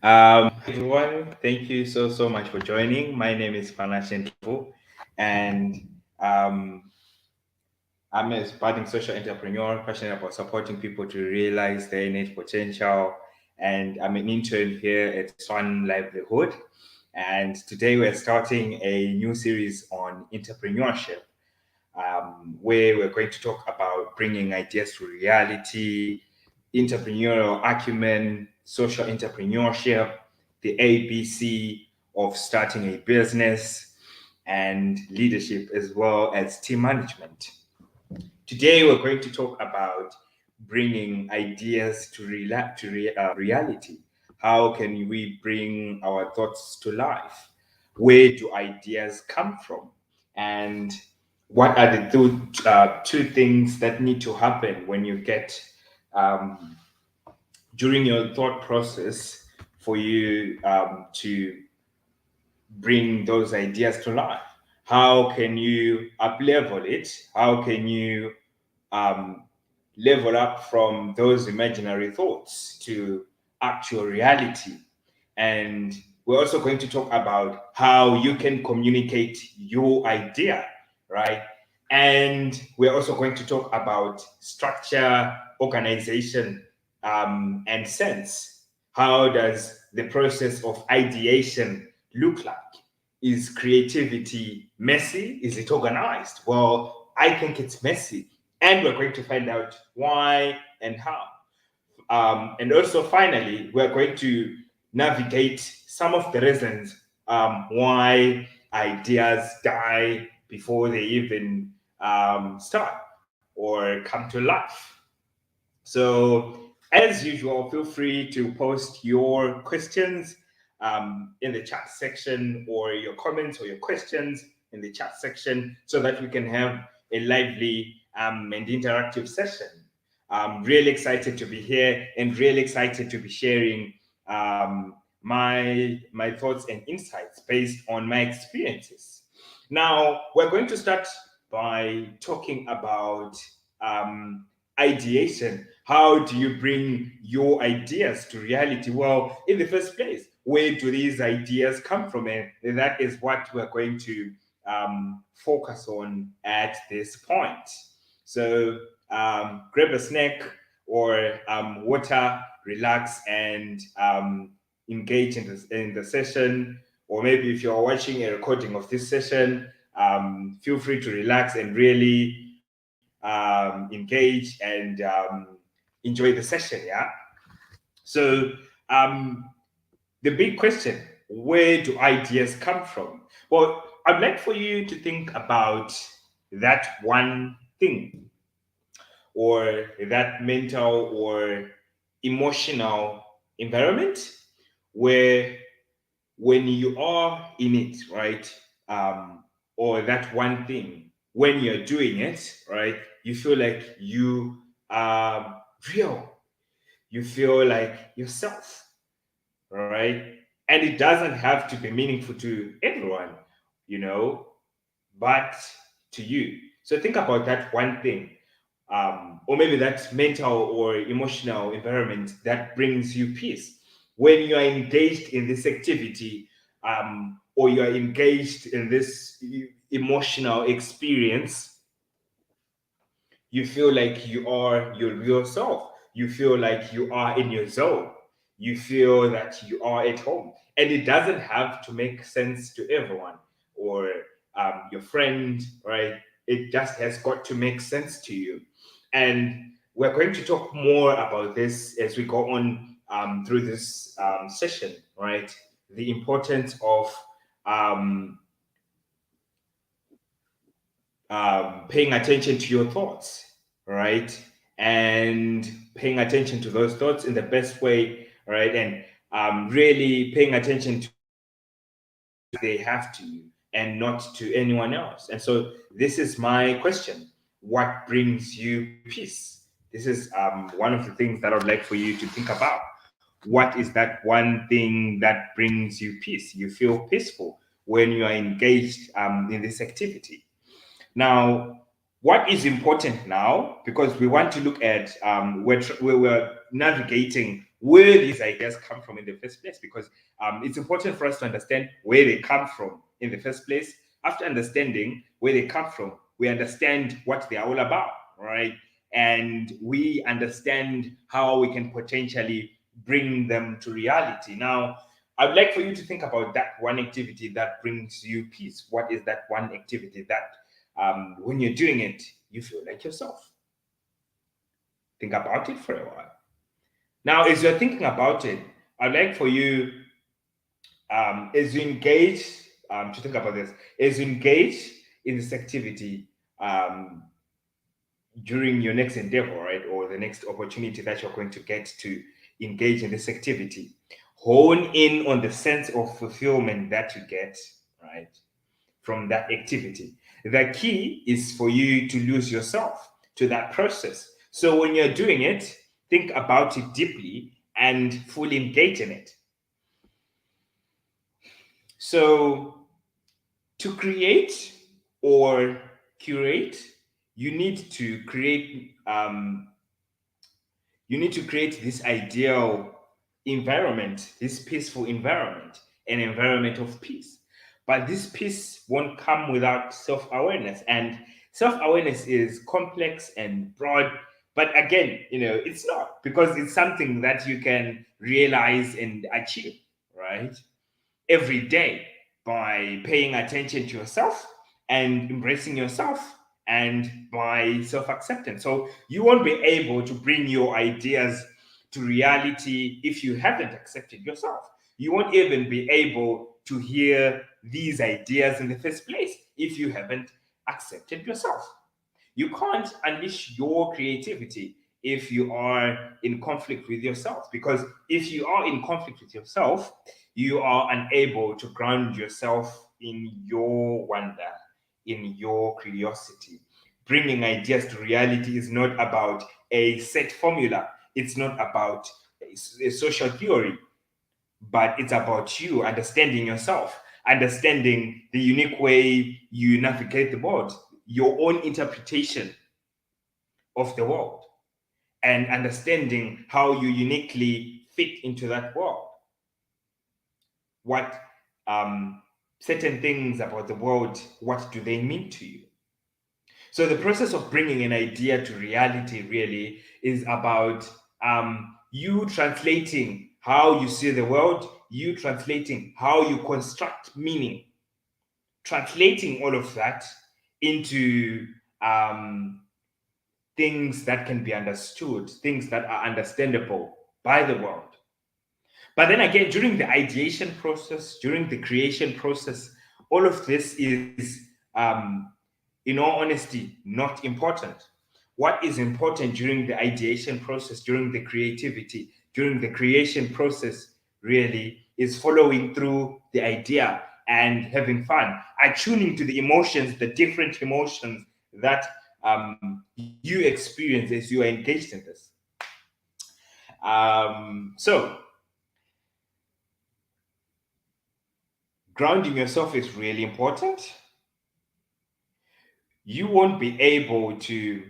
Everyone, thank you so much for joining. My name is Panache Ntovu, and um, I'm a budding social entrepreneur, passionate about supporting people to realize their innate potential. And I'm an intern here at Swan Livelihood. And today we're starting a new series on entrepreneurship, where we're going to talk about bringing ideas to reality, entrepreneurial acumen, social entrepreneurship, the ABC of starting a business, and leadership, as well as team management. Today, we're going to talk about bringing ideas to, reality. How can we bring our thoughts to life? Where do ideas come from? And what are the two things that need to happen when you get um, during your thought process for you to bring those ideas to life? How can you up level it? How can you um, level up from those imaginary thoughts to actual reality? And we're also going to talk about how you can communicate your idea, right? And we're also going to talk about structure, organization, and sense. How does the process of ideation look like? Is creativity messy? Is it organized? Well, I think it's messy. And we're going to find out why and how. And also, finally, we're going to navigate some of the reasons why ideas die before they even start or come to life. So, as usual, feel free to post your questions in the chat section, or your comments or your questions in the chat section, so that we can have a lively and interactive session. I'm really excited to be here and really excited to be sharing my thoughts and insights based on my experiences. Now, we're going to start by talking about ideation. How do you bring your ideas to reality? Well, in the first place, where do these ideas come from? And that is what we're going to focus on at this point. So grab a snack or water, relax, and engage in the session. Or maybe if you're watching a recording of this session, feel free to relax and really engage and enjoy the session. Yeah. So the big question: where do ideas come from? Well, I'd like for you to think about that one thing, or that mental or emotional environment where, when you are in it, right, or that one thing, when you're doing it, right, you feel like you are real, you feel like yourself, right? And it doesn't have to be meaningful to everyone, you know, but to you. So think about that one thing, or maybe that mental or emotional environment that brings you peace. When you are engaged in this activity, or you are engaged in this emotional experience, you feel like you are your real self. You feel like you are in your zone. You feel that you are at home. And it doesn't have to make sense to everyone or your friend, right? It just has got to make sense to you. And we're going to talk more about this as we go on through this session, right? The importance of um, paying attention to your thoughts, right? And paying attention to those thoughts in the best way, right? And really paying attention to they have to you and not to anyone else. And so this is my question: what brings you peace? This is one of the things that I'd like for you to think about. What is that one thing that brings you peace? You feel peaceful when you are engaged in this activity. Now, what is important now, because we want to look at we're navigating where these ideas come from in the first place, because it's important for us to understand where they come from in the first place. After understanding where they come from, we understand what they are all about, right? And we understand how we can potentially bring them to reality. Now, I'd like for you to think about that one activity that brings you peace. What is that one activity that, when you're doing it, you feel like yourself? Think about it for a while. Now, as you're thinking about it, I'd like for you, as you engage, to think about this, as you engage in this activity, um, during your next endeavor, right, or the next opportunity that you're going to get to engage in this activity, hone in on the sense of fulfillment that you get, right, from that activity. The key is for you to lose yourself to that process. So when you're doing it, think about it deeply and fully engage in it. So to create or curate, you need to create this ideal environment, this peaceful environment, an environment of peace. But this peace won't come without self awareness. And self awareness is complex and broad. But again, it's not, because it's something that you can realize and achieve, right? Every day by paying attention to yourself and embracing yourself, and by self acceptance. So you won't be able to bring your ideas to reality if you haven't accepted yourself. You won't even be able to hear these ideas in the first place if you haven't accepted yourself. You can't unleash your creativity if you are in conflict with yourself. Because if you are in conflict with yourself, you are unable to ground yourself in your wonder, in your curiosity. Bringing ideas to reality is not about a set formula, it's not about a social theory, but it's about you understanding yourself, understanding the unique way you navigate the world, your own interpretation of the world, and understanding how you uniquely fit into that world. What certain things about the world, what do they mean to you? So the process of bringing an idea to reality really is about you translating how you see the world, you translating how you construct meaning, translating all of that into um, things that can be understood, things that are understandable by the world. But then again, during the ideation process, during the creation process, all of this is, in all honesty, not important. What is important during the ideation process, during the creativity, during the creation process, really is following through the idea and having fun, attuning to the emotions, the different emotions that you experience as you are engaged in this. So, grounding yourself is really important. You won't be able to,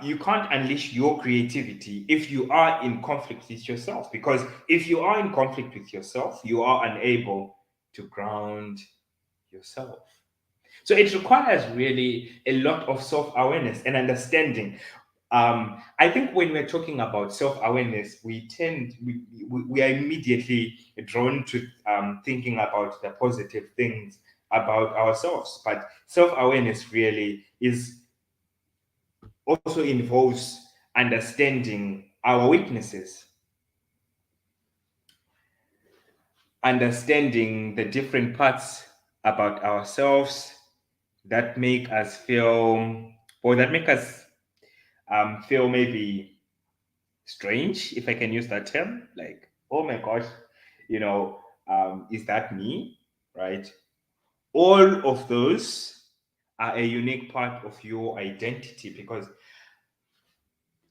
you can't unleash your creativity if you are in conflict with yourself. Because if you are in conflict with yourself, you are unable to ground yourself. So it requires really a lot of self awareness and understanding. I think when we're talking about self awareness, we are immediately drawn to thinking about the positive things about ourselves. But self awareness really is also involves understanding our weaknesses, understanding the different parts about ourselves that make us feel, or that make us feel maybe strange, if I can use that term. Like, oh my gosh, is that me? Right? All of those are a unique part of your identity, because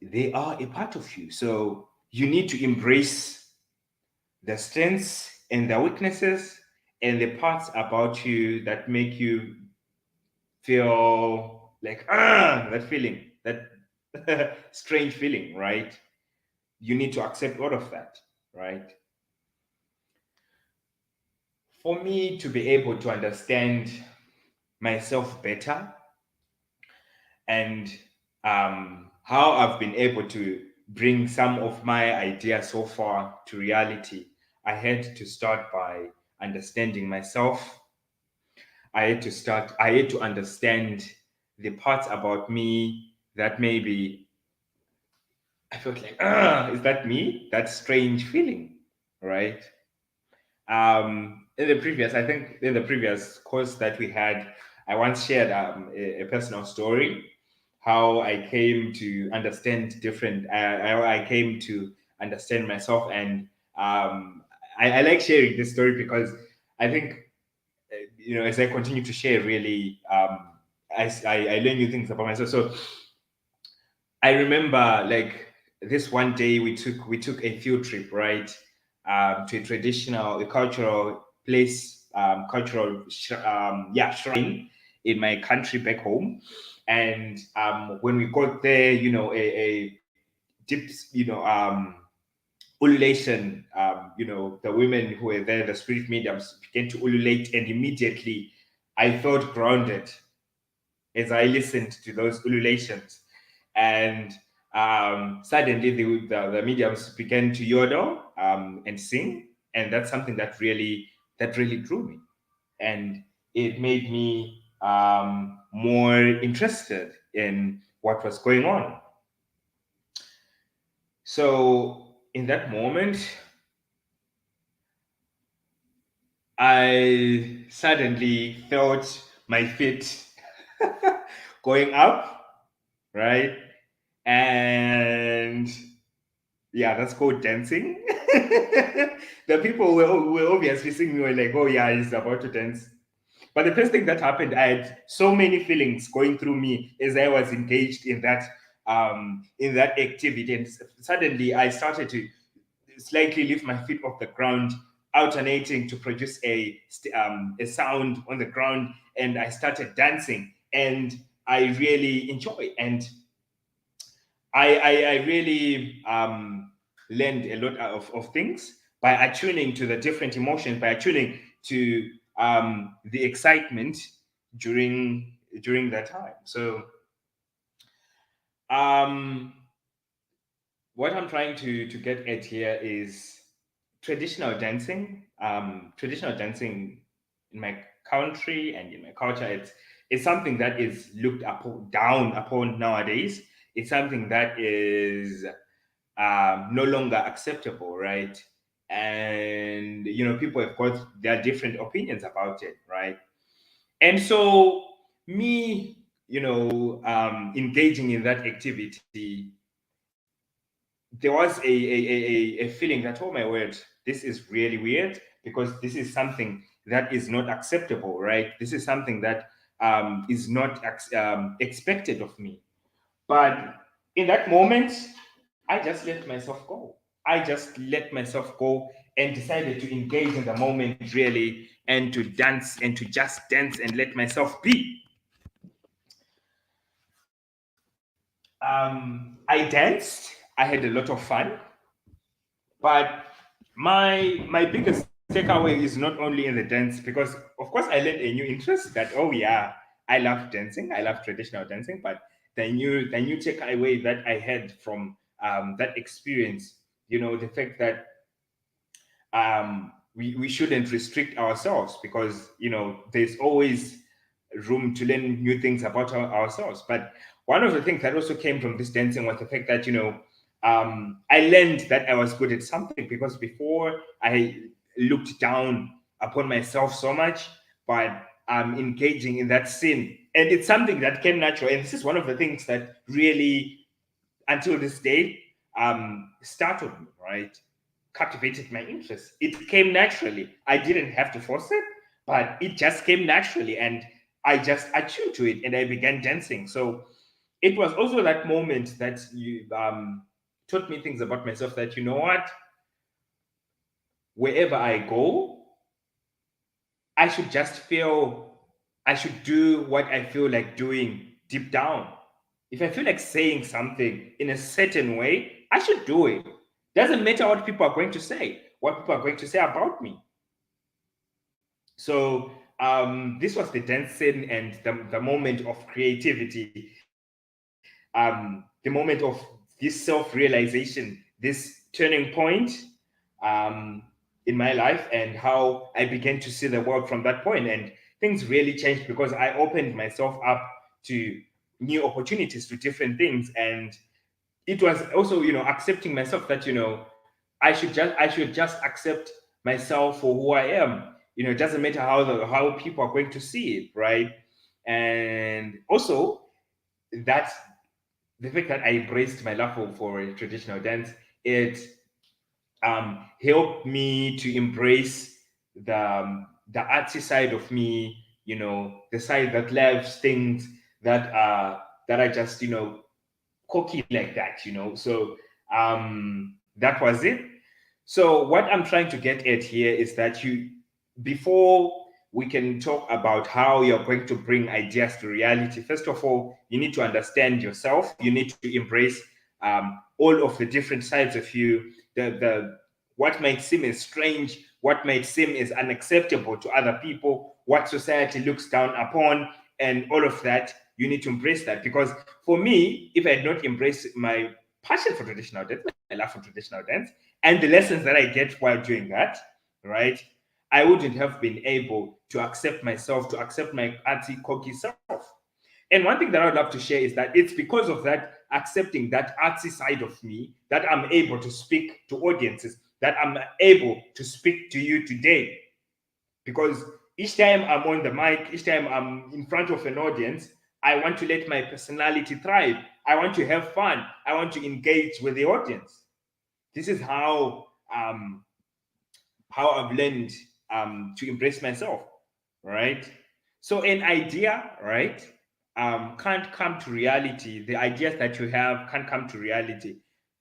they are a part of you. So you need to embrace the strengths and the weaknesses and the parts about you that make you feel like, that feeling, that strange feeling, right? You need to accept all of that. right? For me to be able to understand myself better and how I've been able to bring some of my ideas so far to reality, I had to start by understanding myself. I had to understand the parts about me that maybe I felt like, is that me? That strange feeling, right? I think in the previous course that we had, I once shared a personal story, how I came to understand I came to understand myself, and I like sharing this story because I think as I continue to share, really, I learn new things about myself. So I remember like this one day we took a field trip, right, to a cultural place, shrine in my country back home, and when we got there, a deep, ululation, the women who were there, the spirit mediums began to ululate, and immediately I felt grounded as I listened to those ululations. And suddenly the mediums began to yodel and sing. And that's something that really drew me. And it made me more interested in what was going on. So in that moment, I suddenly felt my feet going up, right? And yeah, that's called dancing. The people were obviously seeing me were like, oh yeah, he's about to dance. But the first thing that happened, I had so many feelings going through me as I was engaged in that activity, and suddenly I started to slightly lift my feet off the ground, alternating to produce a sound on the ground, and I started dancing, and I really enjoy. And I really learned a lot of things by attuning to the different emotions, by attuning to the excitement during that time. So um, what I'm trying to get at here is traditional dancing. Traditional dancing in my country and in my culture, it's something that is looked down upon nowadays. It's something that is no longer acceptable, right? And people have got their different opinions about it, right? And so me, engaging in that activity, there was a feeling that, oh my word, this is really weird because this is something that is not acceptable, right? This is something that is not expected of me. But in that moment, I just let myself go. I just let myself go and decided to engage in the moment really, and to dance and to just dance and let myself be. I danced. I had a lot of fun. But my biggest takeaway is not only in the dance, because of course I learned a new interest that, oh yeah, I love dancing, I love traditional dancing, but the new takeaway that I had from that experience, the fact that we shouldn't restrict ourselves, because there's always room to learn new things about ourselves. But one of the things that also came from this dancing was the fact that I learned that I was good at something, because before I looked down upon myself so much, but I'm engaging in that scene, and it's something that came natural. And this is one of the things that really, until this day, startled me, right? Captivated my interest. It came naturally. I didn't have to force it, but it just came naturally, and I just attuned to it and I began dancing. So it was also that moment that you taught me things about myself, that, what, wherever I go, I should just feel, I should do what I feel like doing deep down. If I feel like saying something in a certain way, I should do it. Doesn't matter what people are going to say, what people are going to say about me. So this was the dancing and the moment of creativity, the moment of this self-realization, this turning point um, in my life, and how I began to see the world from that point. And things really changed because I opened myself up to new opportunities, to different things. And it was also, accepting myself that, I should just accept myself for who I am. It doesn't matter how people are going to see it, right? And also that the fact that I embraced my love for traditional dance, it helped me to embrace the artsy side of me, the side that loves things that are just, cocky like that, So that was it. So what I'm trying to get at here is that before we can talk about how you're going to bring ideas to reality, first of all, you need to understand yourself. You need to embrace all of the different sides of you. The what might seem as strange, what might seem as unacceptable to other people, what society looks down upon, and all of that. You need to embrace that, because for me, if I had not embraced my passion for traditional dance, my love for traditional dance, and the lessons that I get while doing that, right, I wouldn't have been able to accept myself, to accept my artsy, cocky self. And one thing that I would love to share is that it's because of that accepting that artsy side of me that I'm able to speak to audiences, that I'm able to speak to you today. Because each time I'm on the mic, each time I'm in front of an audience, I want to let my personality thrive. I want to have fun. I want to engage with the audience. This is how I've learned to embrace myself, right? So an idea, right, can't come to reality. The ideas that you have can't come to reality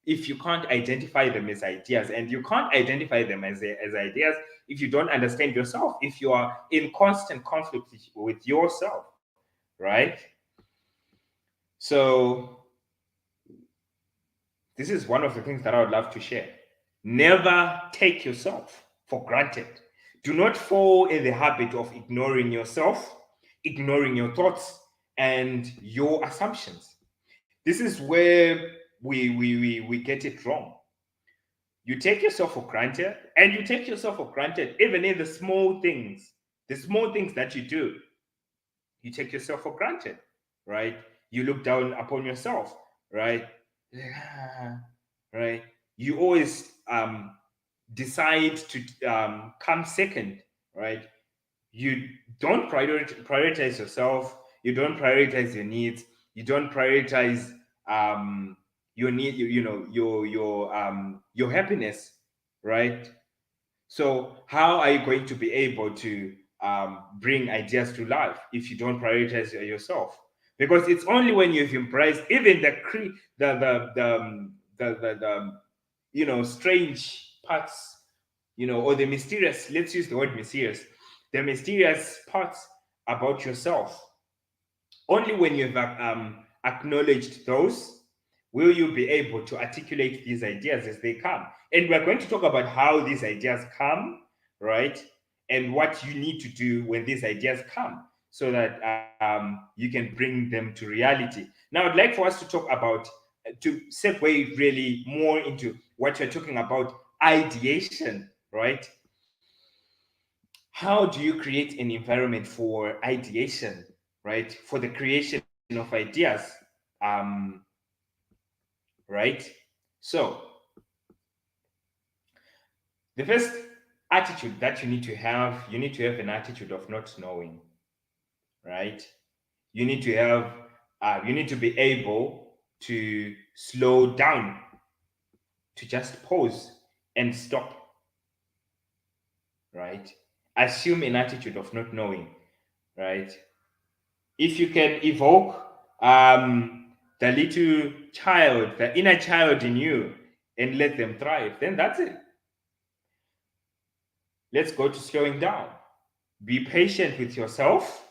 if you can't identify them as ideas, and you can't identify them as ideas if you don't understand yourself, if you are in constant conflict with yourself, right? So this is one of the things that I would love to share. Never take yourself for granted. Do not fall in the habit of ignoring yourself, ignoring your thoughts and your assumptions. This is where we get it wrong. You take yourself for granted, and you take yourself for granted even in the small things that you do. You take yourself for granted, right? You look down upon yourself, right? Right? You always decide to come second, right? You don't prioritize yourself. You don't prioritize your needs. You don't prioritize your need. Your happiness, right? So how are you going to be able to bring ideas to life if you don't prioritize yourself? Because it's only when you've embraced even the strange parts, or the mysterious. Let's use the word mysterious. The mysterious parts about yourself. Only when you've acknowledged those will you be able to articulate these ideas as they come. And we're going to talk about how these ideas come, right? And what you need to do when these ideas come so that you can bring them to reality. Now, I'd like for us to talk about, to segue really more into what you're talking about, ideation, right? How do you create an environment for ideation, right? For the creation of ideas, um, right? So, the first attitude that you need to have an attitude of not knowing, right? You need to have, you need to be able to slow down, to just pause and stop, right? Assume an attitude of not knowing, right? If you can evoke the little child, the inner child in you, and let them thrive, then that's it. Let's go to slowing down. Be patient with yourself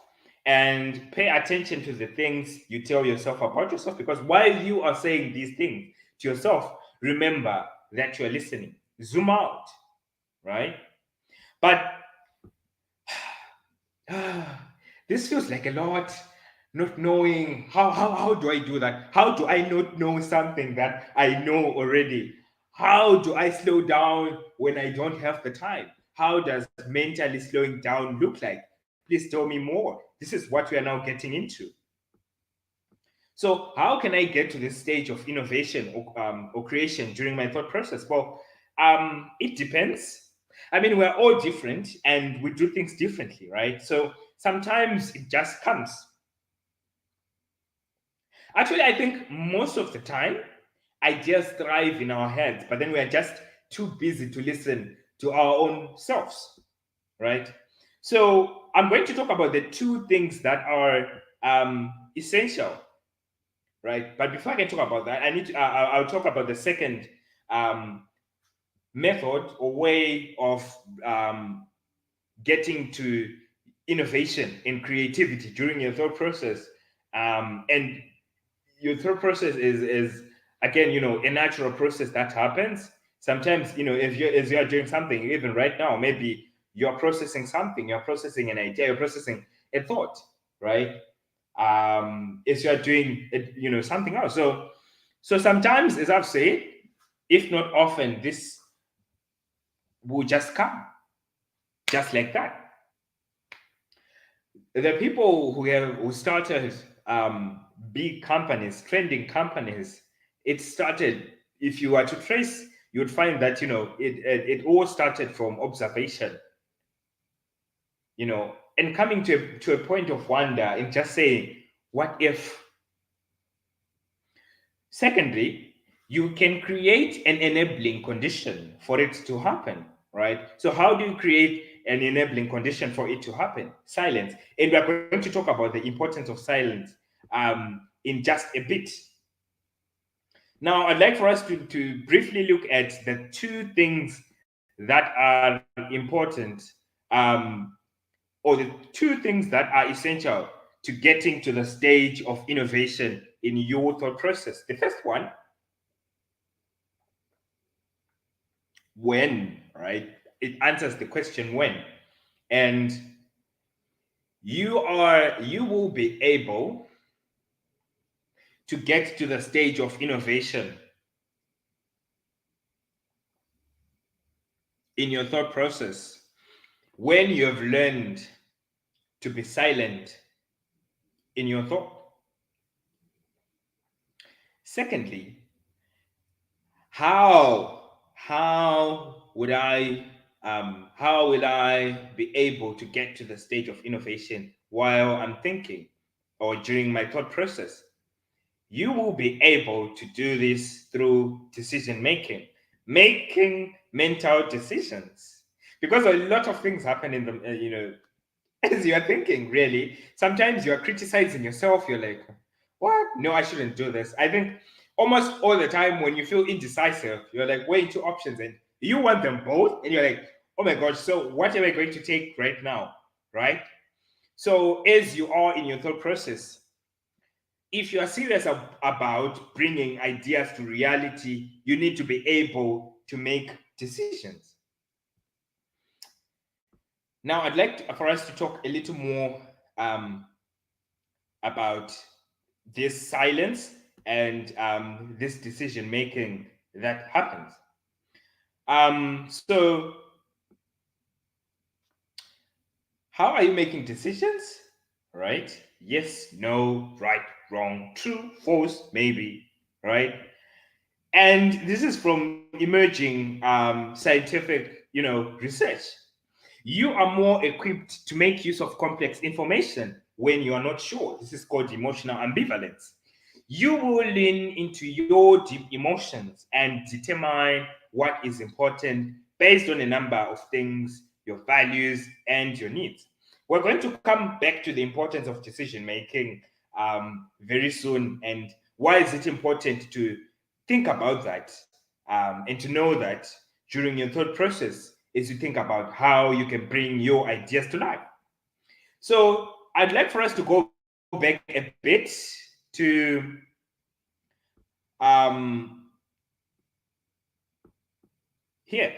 and pay attention to the things you tell yourself about yourself, because while you are saying these things to yourself, remember that you're listening. Zoom out, right? But this feels like a lot. Not knowing how do I do that? How do I not know something that I know already? How do I slow down when I don't have the time? How does mentally slowing down look like? Please tell me more. This is what we are now getting into. So, how can I get to this stage of innovation or creation during my thought process? Well, it depends. I mean, we're all different and we do things differently, right? So, sometimes it just comes. Actually, I think most of the time, ideas thrive in our heads, but then we are just too busy to listen to our own selves, right? So, I'm going to talk about the two things that are essential, right? But before I can talk about that, I need to. I'll talk about the second um, method or way of getting to innovation and creativity during your thought process. And your thought process is again, a natural process that happens. Sometimes, if you're doing something, even right now, maybe you're processing something, you're processing an idea, you're processing a thought, right? If you're doing it, something else. So sometimes, as I've said, if not often, this will just come just like that. The people who started big companies, trending companies, it started. If you were to trace, you would find that it all started from observation, and coming to a point of wonder and just saying, "What if?" Secondly, you can create an enabling condition for it to happen, right? So, how do you create an enabling condition for it to happen? Silence. And we are going to talk about the importance of silence in just a bit. Now, I'd like for us to briefly look at the two things that are important, um, or the two things that are essential to getting to the stage of innovation in your thought process. The first one, when, right? It answers the question when. And you will be able to get to the stage of innovation in your thought process when you have learned to be silent in your thought. Secondly, how will I be able to get to the stage of innovation while I'm thinking or during my thought process? You will be able to do this through decision making, making mental decisions, because a lot of things happen in the as you are thinking. Really, sometimes you are criticizing yourself. You're like, what? No, I shouldn't do this. I think almost all the time when you feel indecisive, you're like weighing two options and you want them both, and you're like, oh my gosh, so what am I going to take right now, right? So as you are in your thought process, if you are serious about bringing ideas to reality, you need to be able to make decisions. Now, I'd like for us to talk a little more about this silence and this decision making that happens. So, how are you making decisions? Right? Yes, no, right, wrong, true, false, maybe, right? And this is from emerging scientific research. You are more equipped to make use of complex information when you are not sure. This is called emotional ambivalence. You will lean into your deep emotions and determine what is important based on a number of things, your values, and your needs. We're going to come back to the importance of decision making very soon, and why is it important to think about that and to know that during your thought process is to think about how you can bring your ideas to life. So I'd like for us to go back a bit to um, here.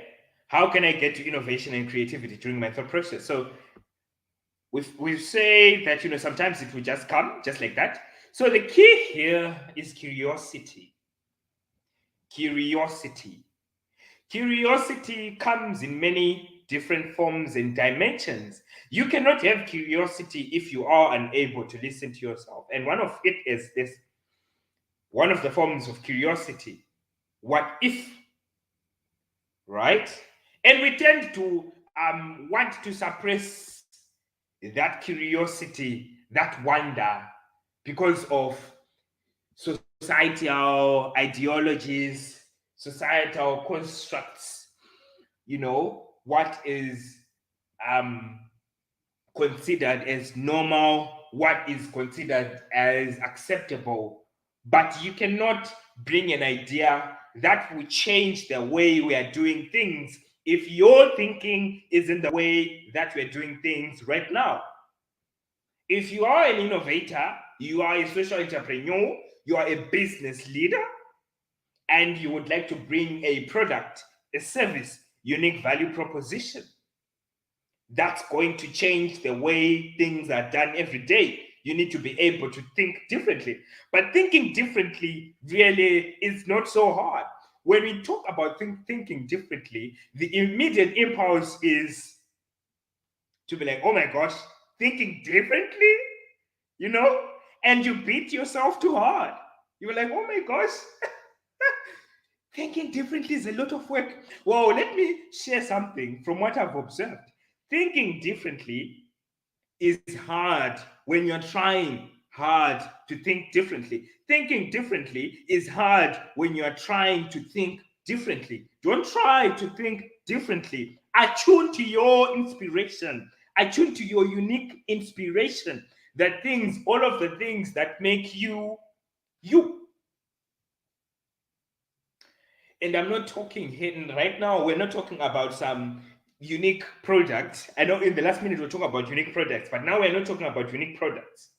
How can I get to innovation and creativity during my thought process? So we say that sometimes it will just come just like that. So the key here is curiosity. Curiosity. Curiosity comes in many different forms and dimensions. You cannot have curiosity if you are unable to listen to yourself. And one of it is this, one of the forms of curiosity. What if? Right? And we tend to want to suppress that curiosity, that wonder, because of societal ideologies, societal constructs, what is um, considered as normal, what is considered as acceptable. But you cannot bring an idea that will change the way we are doing things if your thinking isn't the way that we're doing things right now. If you are an innovator, you are a social entrepreneur, you are a business leader, and you would like to bring a product, a service, unique value proposition, that's going to change the way things are done every day. You need to be able to think differently. But thinking differently really is not so hard. When we talk about thinking differently, the immediate impulse is to be like, oh my gosh, thinking differently, you know? And you beat yourself too hard. You're like, oh my gosh, thinking differently is a lot of work. Well, let me share something from what I've observed. Thinking differently is hard when you're trying hard to think differently. Thinking differently is hard when you're trying to think differently. Don't try to think differently. Attune to your inspiration. Attune to your unique inspiration. That things, all of the things that make you you. And I'm not talking hidden right now. We're not talking about some unique products. I know in the last minute we're talking about unique products, but now we're not talking about unique products.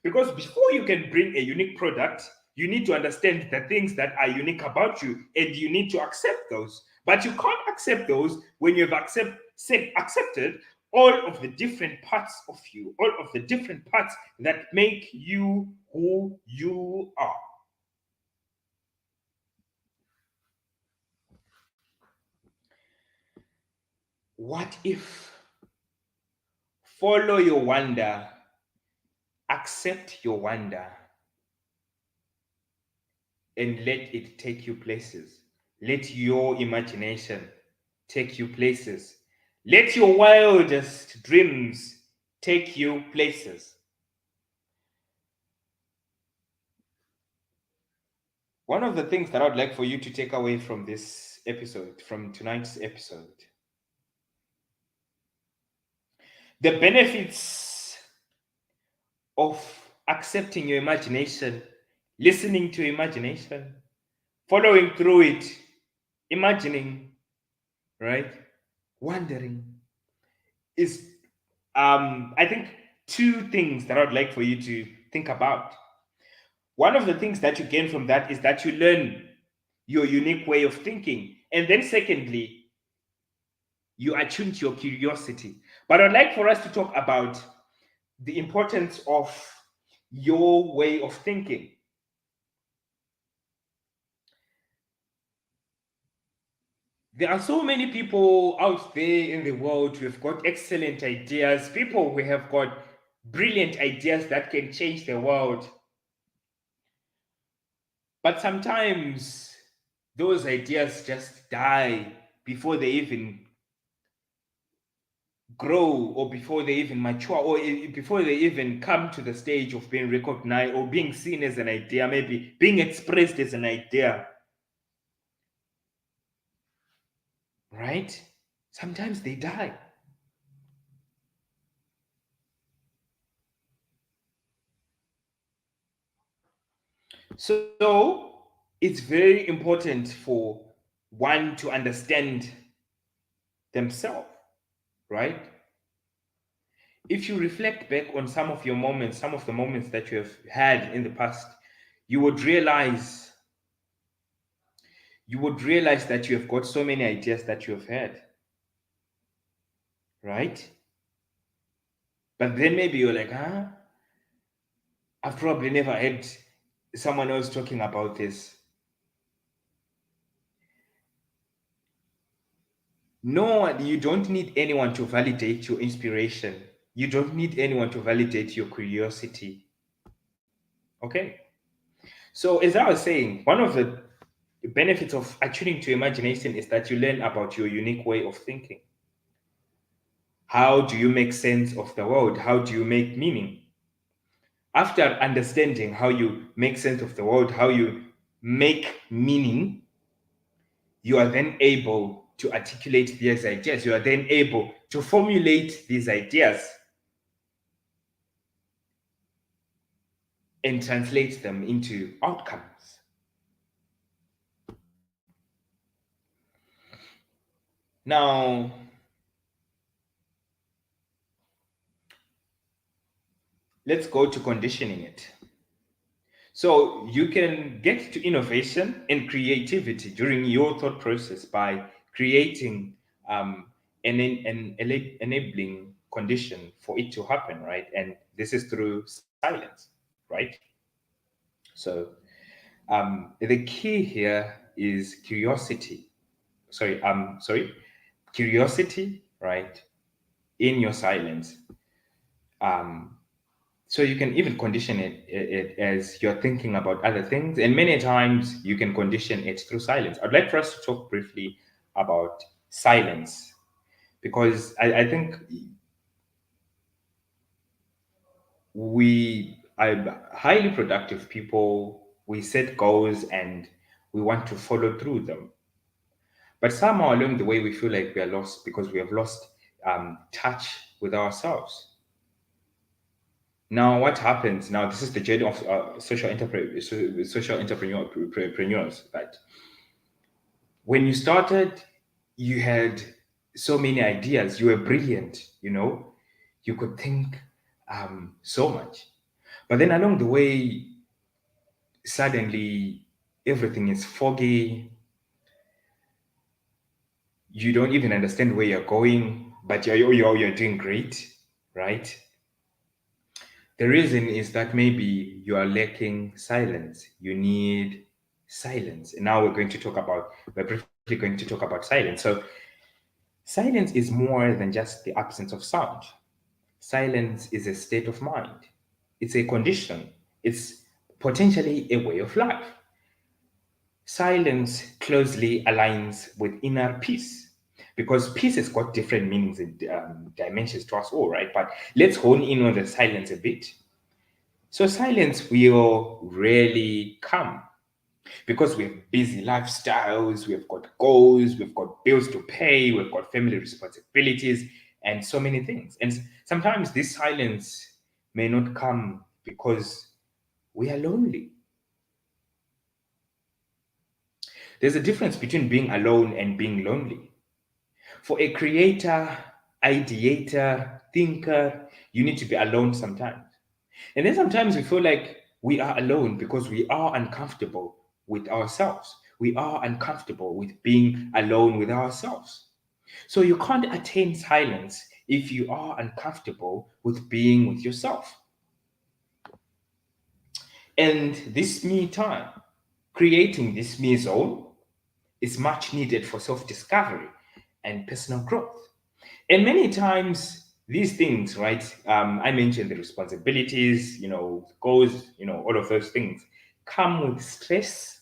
Because before you can bring a unique product, you need to understand the things that are unique about you and you need to accept those. But you can't accept those when you've accepted all of the different parts of you, all of the different parts that make you who you are. What if follow your wonder, accept your wonder, and let it take you places? Let your imagination take you places. Let your wildest dreams take you places. One of the things that I would like for you to take away from this episode, from tonight's episode, the benefits of accepting your imagination, listening to imagination, following through it, imagining, right? Wondering is, I think, two things that I would like for you to think about. One of the things that you gain from that is that you learn your unique way of thinking. And then, secondly, you attune to your curiosity. But I'd like for us to talk about the importance of your way of thinking. There are so many people out there in the world who have got excellent ideas, people who have got brilliant ideas that can change the world. But sometimes those ideas just die before they even grow or before they even mature or before they even come to the stage of being recognized or being seen as an idea, maybe being expressed as an idea. Right? Sometimes they die. So it's very important for one to understand themselves, right? If you reflect back on some of your moments, some of the moments that you have had in the past, you would realize you would realize that you have got so many ideas that you have had, right? But then maybe you're like, I've probably never heard someone else talking about this. No, you don't need anyone to validate your inspiration. You don't need anyone to validate your curiosity. Okay. So, as I was saying, one of the benefits of attuning to imagination is that you learn about your unique way of thinking. How do you make sense of the world? How do you make meaning? After understanding how you make sense of the world, how you make meaning, you are then able to articulate these ideas. You are then able to formulate these ideas and translate them into outcomes. Now, let's go to conditioning it. So you can get to innovation and creativity during your thought process by creating an enabling condition for it to happen, right? And this is through silence, right? So the key here is curiosity. Sorry, curiosity, right? In your silence. Um, so you can even condition it as you're thinking about other things, and many times you can condition it through silence. I'd like for us to talk briefly about silence because I think we are highly productive people. We set goals and we want to follow through them, but somehow along the way we feel like we are lost because we have lost touch with ourselves. Now, what happens now? This is the journey of social entrepreneurs. Right? When you started, you had so many ideas. You were brilliant. You could think so much. But then along the way, suddenly everything is foggy. You don't even understand where you're going, but you're doing great, right? The reason is that maybe you are lacking silence. You need silence. And now we're briefly going to talk about silence. So, silence is more than just the absence of sound. Silence is a state of mind, it's a condition, it's potentially a way of life. Silence closely aligns with inner peace because peace has got different meanings and dimensions to us all, right? But let's hone in on the silence a bit. So silence will rarely come because we have busy lifestyles, we've got goals, we've got bills to pay, we've got family responsibilities, and so many things. And sometimes this silence may not come because we are lonely. There's a difference between being alone and being lonely. For a creator, ideator, thinker, you need to be alone sometimes. And then sometimes we feel like we are alone because we are uncomfortable with ourselves. We are uncomfortable with being alone with ourselves. So you can't attain silence if you are uncomfortable with being with yourself. And this me time, creating this me zone, is much needed for self discovery and personal growth. And many times, these things, right? I mentioned the responsibilities, goals, all of those things come with stress,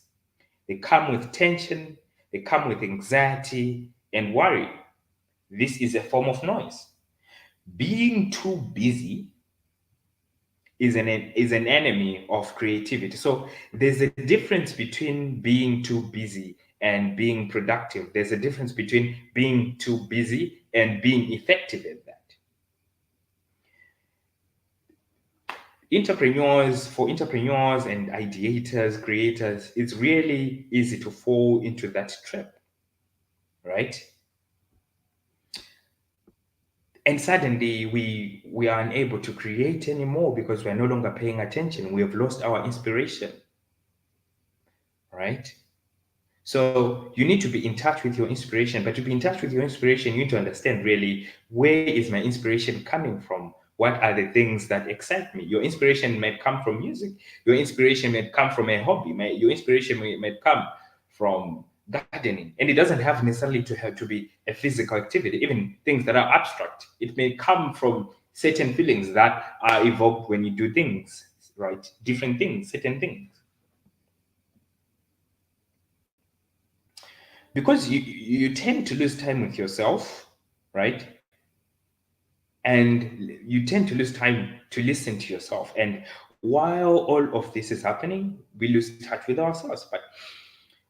they come with tension, they come with anxiety and worry. This is a form of noise. Being too busy is an enemy of creativity. So there's a difference between being too busy and being productive. There's a difference between being too busy and being effective at that. For entrepreneurs and ideators, creators, it's really easy to fall into that trap, right? And suddenly we are unable to create anymore because we're no longer paying attention. We have lost our inspiration, right? So you need to be in touch with your inspiration. But to be in touch with your inspiration, you need to understand really, where is my inspiration coming from? What are the things that excite me? Your inspiration might come from music. Your inspiration might come from a hobby. Your inspiration might come from gardening. And it doesn't have necessarily to have to be a physical activity, even things that are abstract. It may come from certain feelings that are evoked when you do things, right? Different things, certain things. Because you tend to lose time with yourself, right? And you tend to lose time to listen to yourself. And while all of this is happening, we lose touch with ourselves. But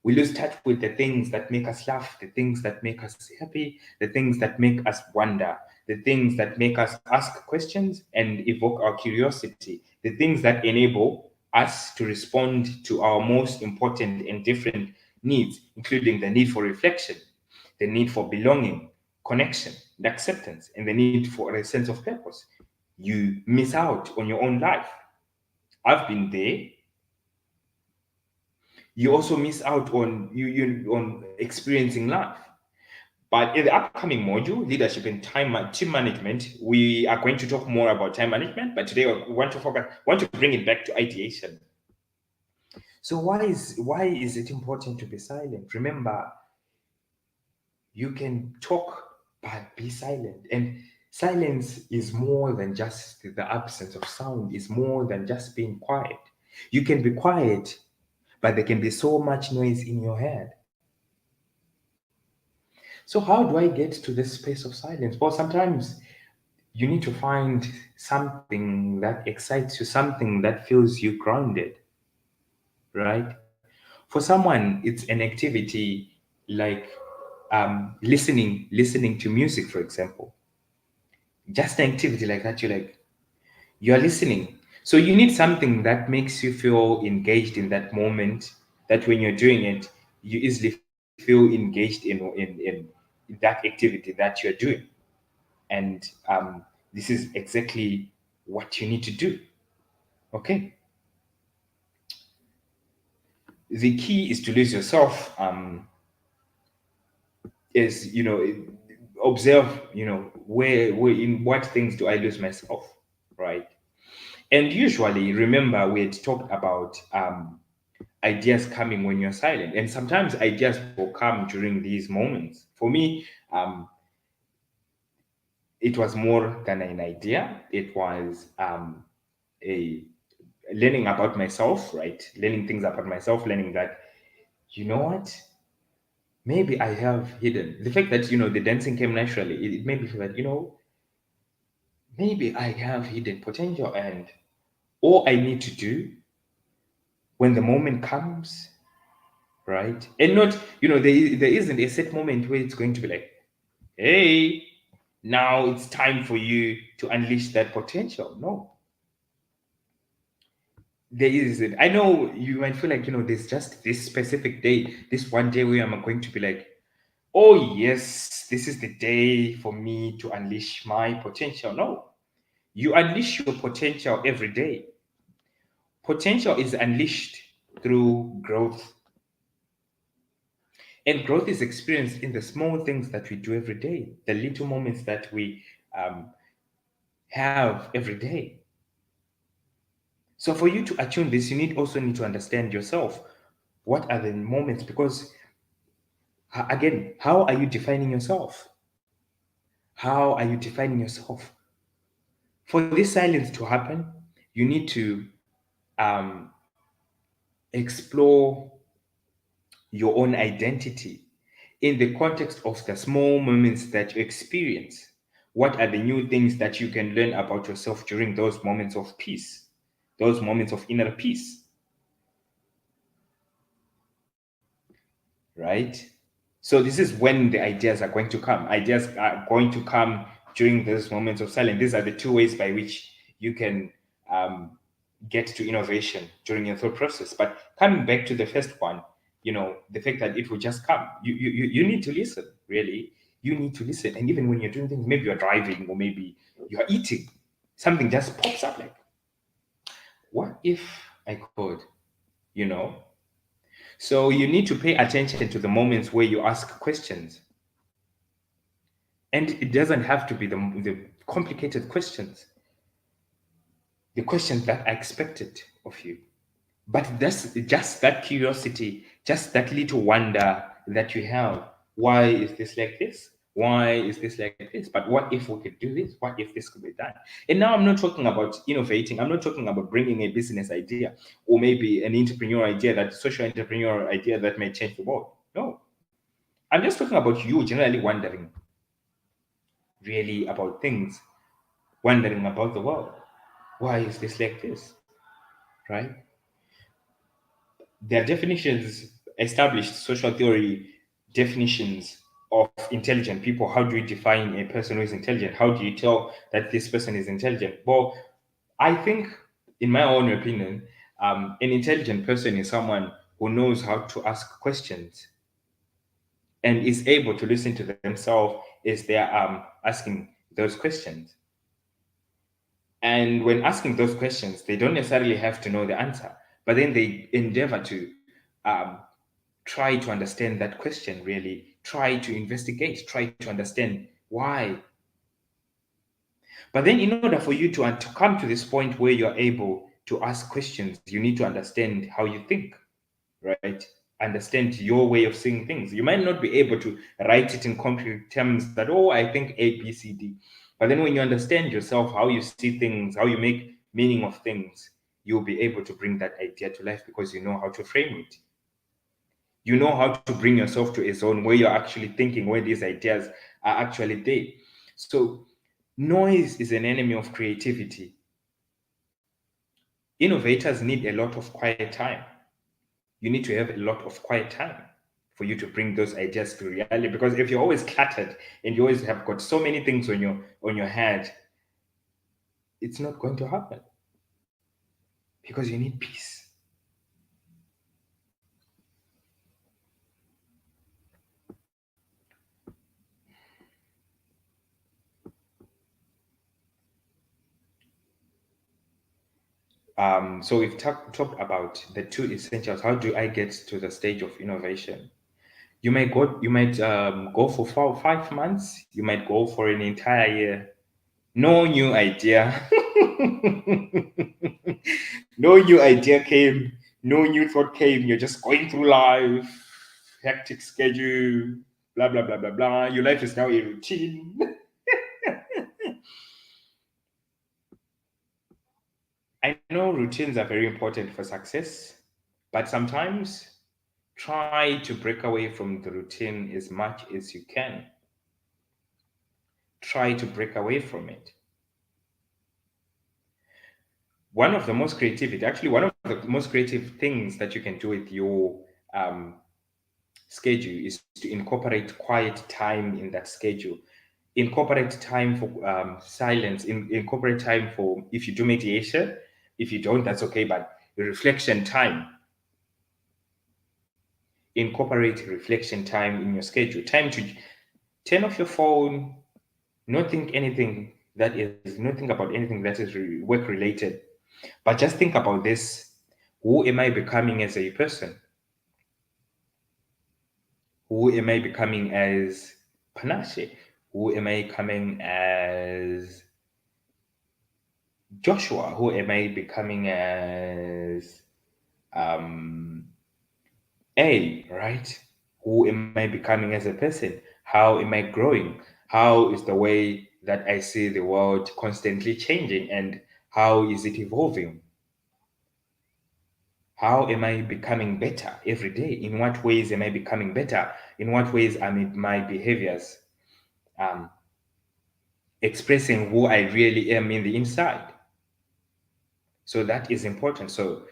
we lose touch with the things that make us laugh, the things that make us happy, the things that make us wonder, the things that make us ask questions and evoke our curiosity, the things that enable us to respond to our most important and different needs, including the need for reflection, the need for belonging, connection, and acceptance, and the need for a sense of purpose. You miss out on your own life. I've been there. You also miss out on on experiencing life. But in the upcoming module, leadership and team management, we are going to talk more about time management. But today we want to bring it back to ideation. So why is it important to be silent? Remember, you can talk but be silent, and silence is more than just the absence of sound. It's more than just being quiet. You can be quiet, but there can be so much noise in your head. So how do I get to this space of silence? Well, sometimes you need to find something that excites you, something that feels you grounded, right? For someone, it's an activity like listening to music, for example. Just an activity like that, you're listening. So you need something that makes you feel engaged in that moment. That when you're doing it, you easily feel engaged in that activity that you're doing. And this is exactly what you need to do. Okay. The key is to lose yourself. Is observe. Where in what things do I lose myself, right? And usually, remember, we had talked about ideas coming when you're silent, and sometimes ideas will come during these moments. For me, it was more than an idea. It was a learning about myself, right? Learning things about myself, learning that, you know what, maybe I have hidden the fact that the dancing came naturally. It made me feel that maybe I have hidden potential, and all I need to do when the moment comes, right? And not, there isn't a set moment where it's going to be like, hey, now it's time for you to unleash that potential. No, there isn't. I know you might feel like, there's just this specific day, this one day where I'm going to be like, oh, yes, this is the day for me to unleash my potential. No, you unleash your potential every day. Potential is unleashed through growth. And growth is experienced in the small things that we do every day, the little moments that we um, have every day. So for you to attune this, you also need to understand yourself. What are the moments? Because again, how are you defining yourself? How are you defining yourself? For this silence to happen, you need to um, explore your own identity in the context of the small moments that you experience. What are the new things that you can learn about yourself during those moments of peace, those moments of inner peace, right? So this is when the ideas are going to come. Ideas are going to come during those moments of silence. These are the two ways by which you can get to innovation during your thought process. But coming back to the first one, the fact that it will just come. You need to listen, really. You need to listen. And even when you're doing things, maybe you're driving or maybe you're eating, something just pops up like, what if I could, you know? So you need to pay attention to the moments where you ask questions. And it doesn't have to be the complicated questions, the questions that are expected of you. But that's just that curiosity, just that little wonder that you have. Why is this like this? Why is this like this? But what if we could do this? What if this could be done? And now I'm not talking about innovating. I'm not talking about bringing a business idea or maybe an entrepreneur idea, that social entrepreneur idea that may change the world. No, I'm just talking about you generally wondering really about things, wondering about the world. Why is this like this? Right? There are definitions, established social theory definitions of intelligent people. How do you define a person who is intelligent? How do you tell that this person is intelligent? Well, I think, in my own opinion, an intelligent person is someone who knows how to ask questions and is able to listen to themselves as they are asking those questions. And when asking those questions, they don't necessarily have to know the answer, but then they endeavor to um, try to understand that question really, try to investigate, try to understand why. But then, in order for you to come to this point where you're able to ask questions, you need to understand how you think, right? Understand your way of seeing things. You might not be able to write it in concrete terms that, oh, I think A, B, C, D. But then when you understand yourself, how you see things, how you make meaning of things, you'll be able to bring that idea to life because you know how to frame it. You know how to bring yourself to a zone where you're actually thinking, where these ideas are actually there. So noise is an enemy of creativity. Innovators need a lot of quiet time. You need to have a lot of quiet time for you to bring those ideas to reality. Because if you're always cluttered and you always have got so many things on your head, it's not going to happen because you need peace. So we've talked about the two essentials. How do I get to the stage of innovation? You might go for 5 months. You might go for an entire year. No new idea. No new idea came. No new thought came. You're just going through life, hectic schedule, blah blah blah blah blah. Your life is now a routine. I know routines are very important for success, but sometimes try to break away from the routine as much as you can. Try to break away from it. One of the most creative things that you can do with your um, schedule is to incorporate quiet time in that schedule. Incorporate time for silence. Incorporate time for, if you do meditation. If you don't, that's okay. But reflection time. Incorporate reflection time in your schedule. Time to turn off your phone. Not think anything not think about anything that is work related, but just think about this. Who am I becoming as a person? Who am I becoming as Panache? Who am I becoming as Joshua? Who am I becoming as um, right? Who am I becoming as a person? How am I growing? How is the way that I see the world constantly changing, and how is it evolving? How am I becoming better every day? In what ways am I becoming better? In what ways are my behaviors um, expressing who I really am in the inside? So that is important. So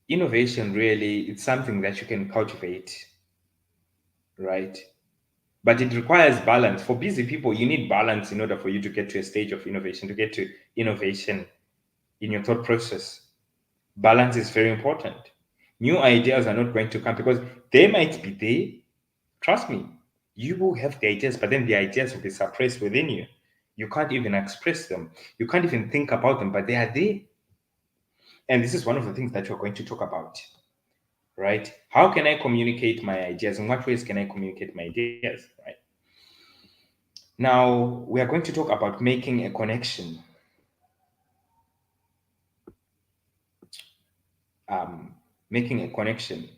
innovation really, it's something that you can cultivate, right? But it requires balance. For busy people, you need balance in order for you to get to a stage of innovation, to get to innovation in your thought process. Balance is very important. New ideas are not going to come because they might be there. Trust me, you will have the ideas, but then the ideas will be suppressed within you. You can't even express them. You can't even think about them, but they are there. And this is one of the things that we're going to talk about, right? How can I communicate my ideas? In what ways can I communicate my ideas, right? Now, we are going to talk about making a connection. Making a connection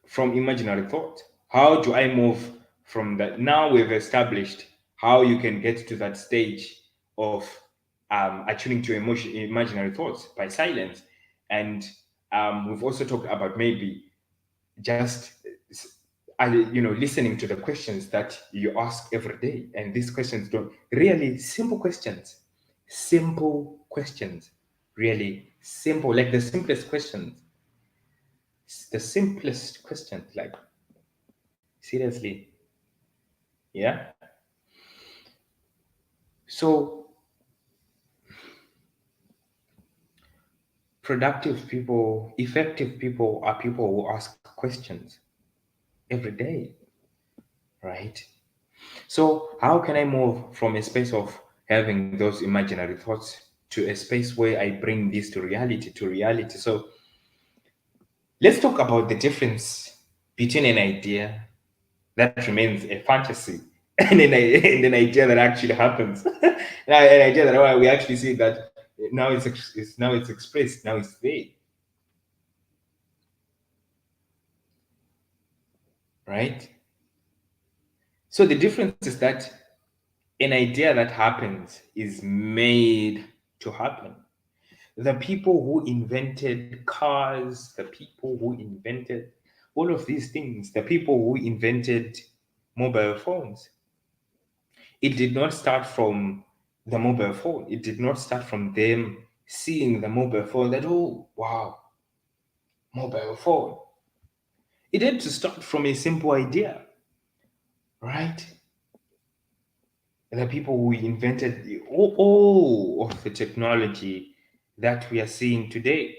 from imaginary thought. How do I move from that? Now we've established how you can get to that stage of attuning to imaginary thoughts by silence. And we've also talked about maybe just listening to the questions that you ask every day. And these questions don't really simple questions, really simple, like the simplest questions, like seriously. Yeah. So productive people, effective people are people who ask questions every day, right? So how can I move from a space of having those imaginary thoughts to a space where I bring this to reality? So let's talk about the difference between an idea that remains a fantasy and an idea that actually happens. Now, an idea that we actually see that now it's expressed, now it's there, right? So the difference is that an idea that happens is made to happen. The people who invented cars, the people who invented all of these things, the people who invented mobile phones, it did not start from the mobile phone. It did not start from them seeing the mobile phone that, oh, wow, mobile phone. It had to start from a simple idea, right? The people who invented all of the technology that we are seeing today,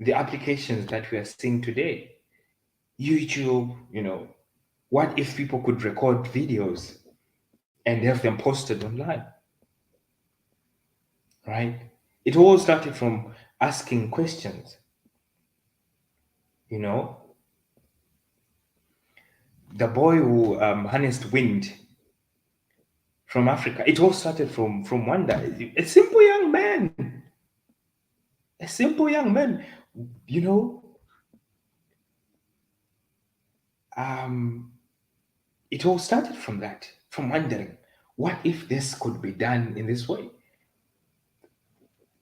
the applications that we are seeing today, YouTube, what if people could record videos and have them posted online, right? It all started from asking questions, you know. The boy who harnessed wind from Africa, it all started from wonder. A simple young man, a simple young man, you know, um, it all started from that, from wondering, what if this could be done in this way?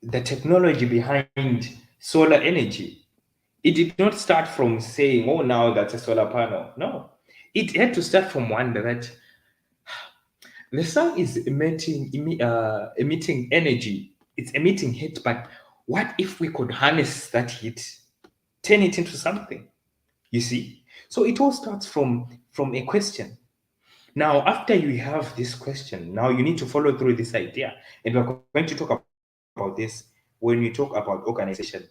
The technology behind solar energy, it did not start from saying, oh, now that's a solar panel. No, it had to start from wonder that the sun is emitting energy, it's emitting heat, but what if we could harness that heat, turn it into something? You see? So it all starts from a question. Now, after you have this question, now you need to follow through this idea. And we're going to talk about this when we talk about organization.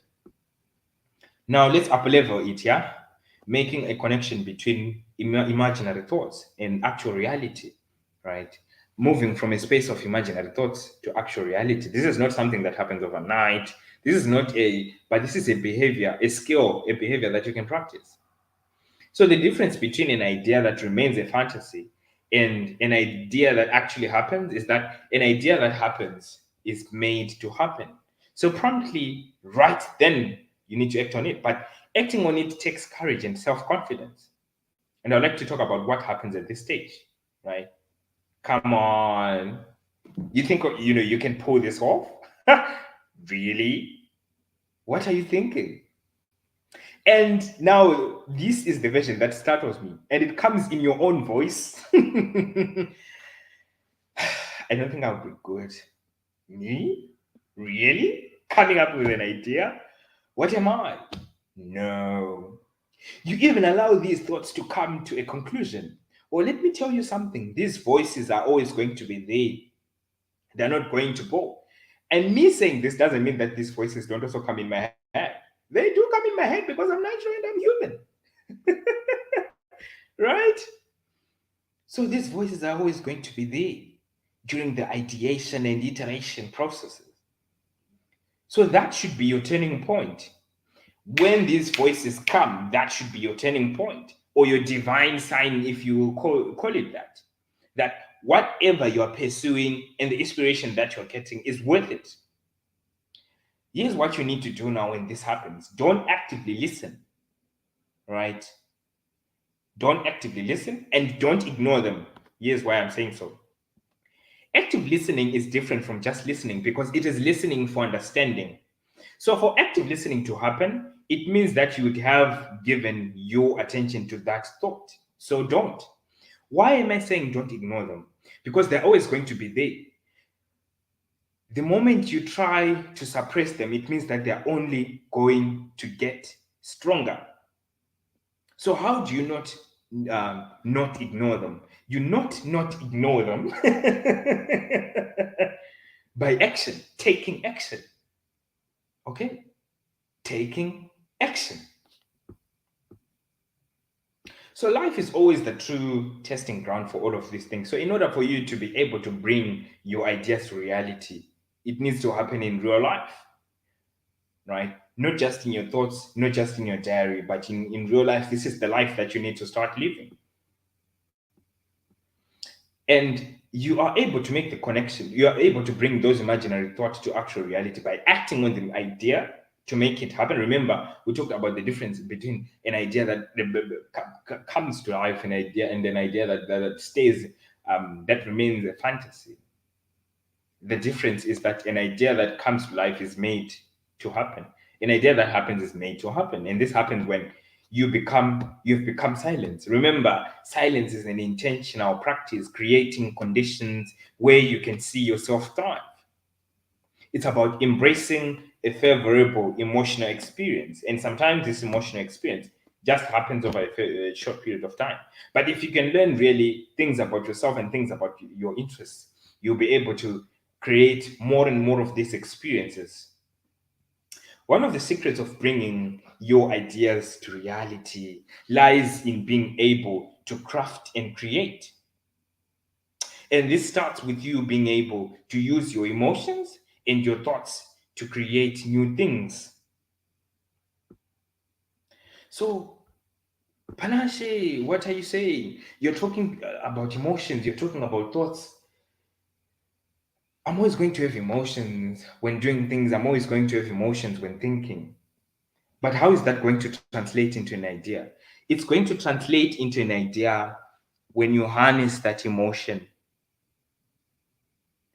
Now, let's up level it, yeah? Making a connection between imaginary thoughts and actual reality, right? Moving from a space of imaginary thoughts to actual reality. This is not something that happens overnight. But this is a behavior, a skill, a behavior that you can practice. So the difference between an idea that remains a fantasy and an idea that actually happens is that an idea that happens is made to happen. So promptly, right then, you need to act on it. But acting on it takes courage and self-confidence. And I'd like to talk about what happens at this stage, right? Come on. You think you can pull this off? Really? What are you thinking? And now this is the version that startles me, and it comes in your own voice. I don't think I'll be good. Me? Really? Coming up with an idea? What am I? No. You even allow these thoughts to come to a conclusion. Well, let me tell you something. These voices are always going to be there. They're not going to go. And me saying this doesn't mean that these voices don't also come in my head. They do come in my head because I'm natural and I'm human. Right? So these voices are always going to be there during the ideation and iteration processes. So that should be your turning point. When these voices come, that should be your turning point, or your divine sign, if you will call it that. That whatever you are pursuing and the inspiration that you're getting is worth it. Here's what you need to do now when this happens. Don't actively listen, right? Don't actively listen and don't ignore them. Here's why I'm saying so. Active listening is different from just listening because it is listening for understanding. So, for active listening to happen, it means that you would have given your attention to that thought. So, don't. Why am I saying don't ignore them? Because they're always going to be there. The moment you try to suppress them, it means that they're only going to get stronger. So how do you not ignore them? You not ignore them by action, taking action. Okay, taking action. So life is always the true testing ground for all of these things. So in order for you to be able to bring your ideas to reality, it needs to happen in real life, right? Not just in your thoughts, not just in your diary, but in real life. This is the life that you need to start living. And you are able to make the connection. You are able to bring those imaginary thoughts to actual reality by acting on the idea to make it happen. Remember, we talked about the difference between an idea that comes to life, an idea, and an idea that stays, that remains a fantasy. The difference is that an idea that comes to life is made to happen. An idea that happens is made to happen. And this happens when you've become silence. Remember, silence is an intentional practice, creating conditions where you can see yourself thrive. It's about embracing a favorable emotional experience. And sometimes this emotional experience just happens over a short period of time. But if you can learn really things about yourself and things about your interests, you'll be able to create more and more of these experiences. One of the secrets of bringing your ideas to reality lies in being able to craft and create. And this starts with you being able to use your emotions and your thoughts to create new things. So, Panache, what are you saying? You're talking about emotions, you're talking about thoughts. I'm always going to have emotions when doing things, I'm always going to have emotions when thinking. But how is that going to translate into an idea? It's going to translate into an idea when you harness that emotion,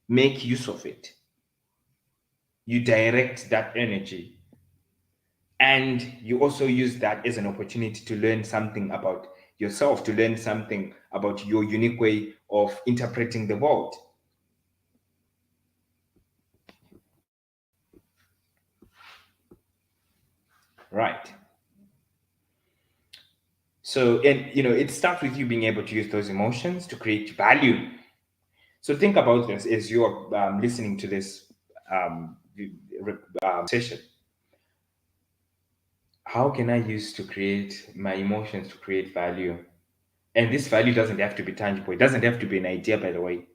make use of it, you direct that energy, and you also use that as an opportunity to learn something about yourself, to learn something about your unique way of interpreting the world. Right. So, and it starts with you being able to use those emotions to create value. So think about this as you're listening to this session. How can I use to create my emotions to create value? And this value doesn't have to be tangible. It doesn't have to be an idea, by the way.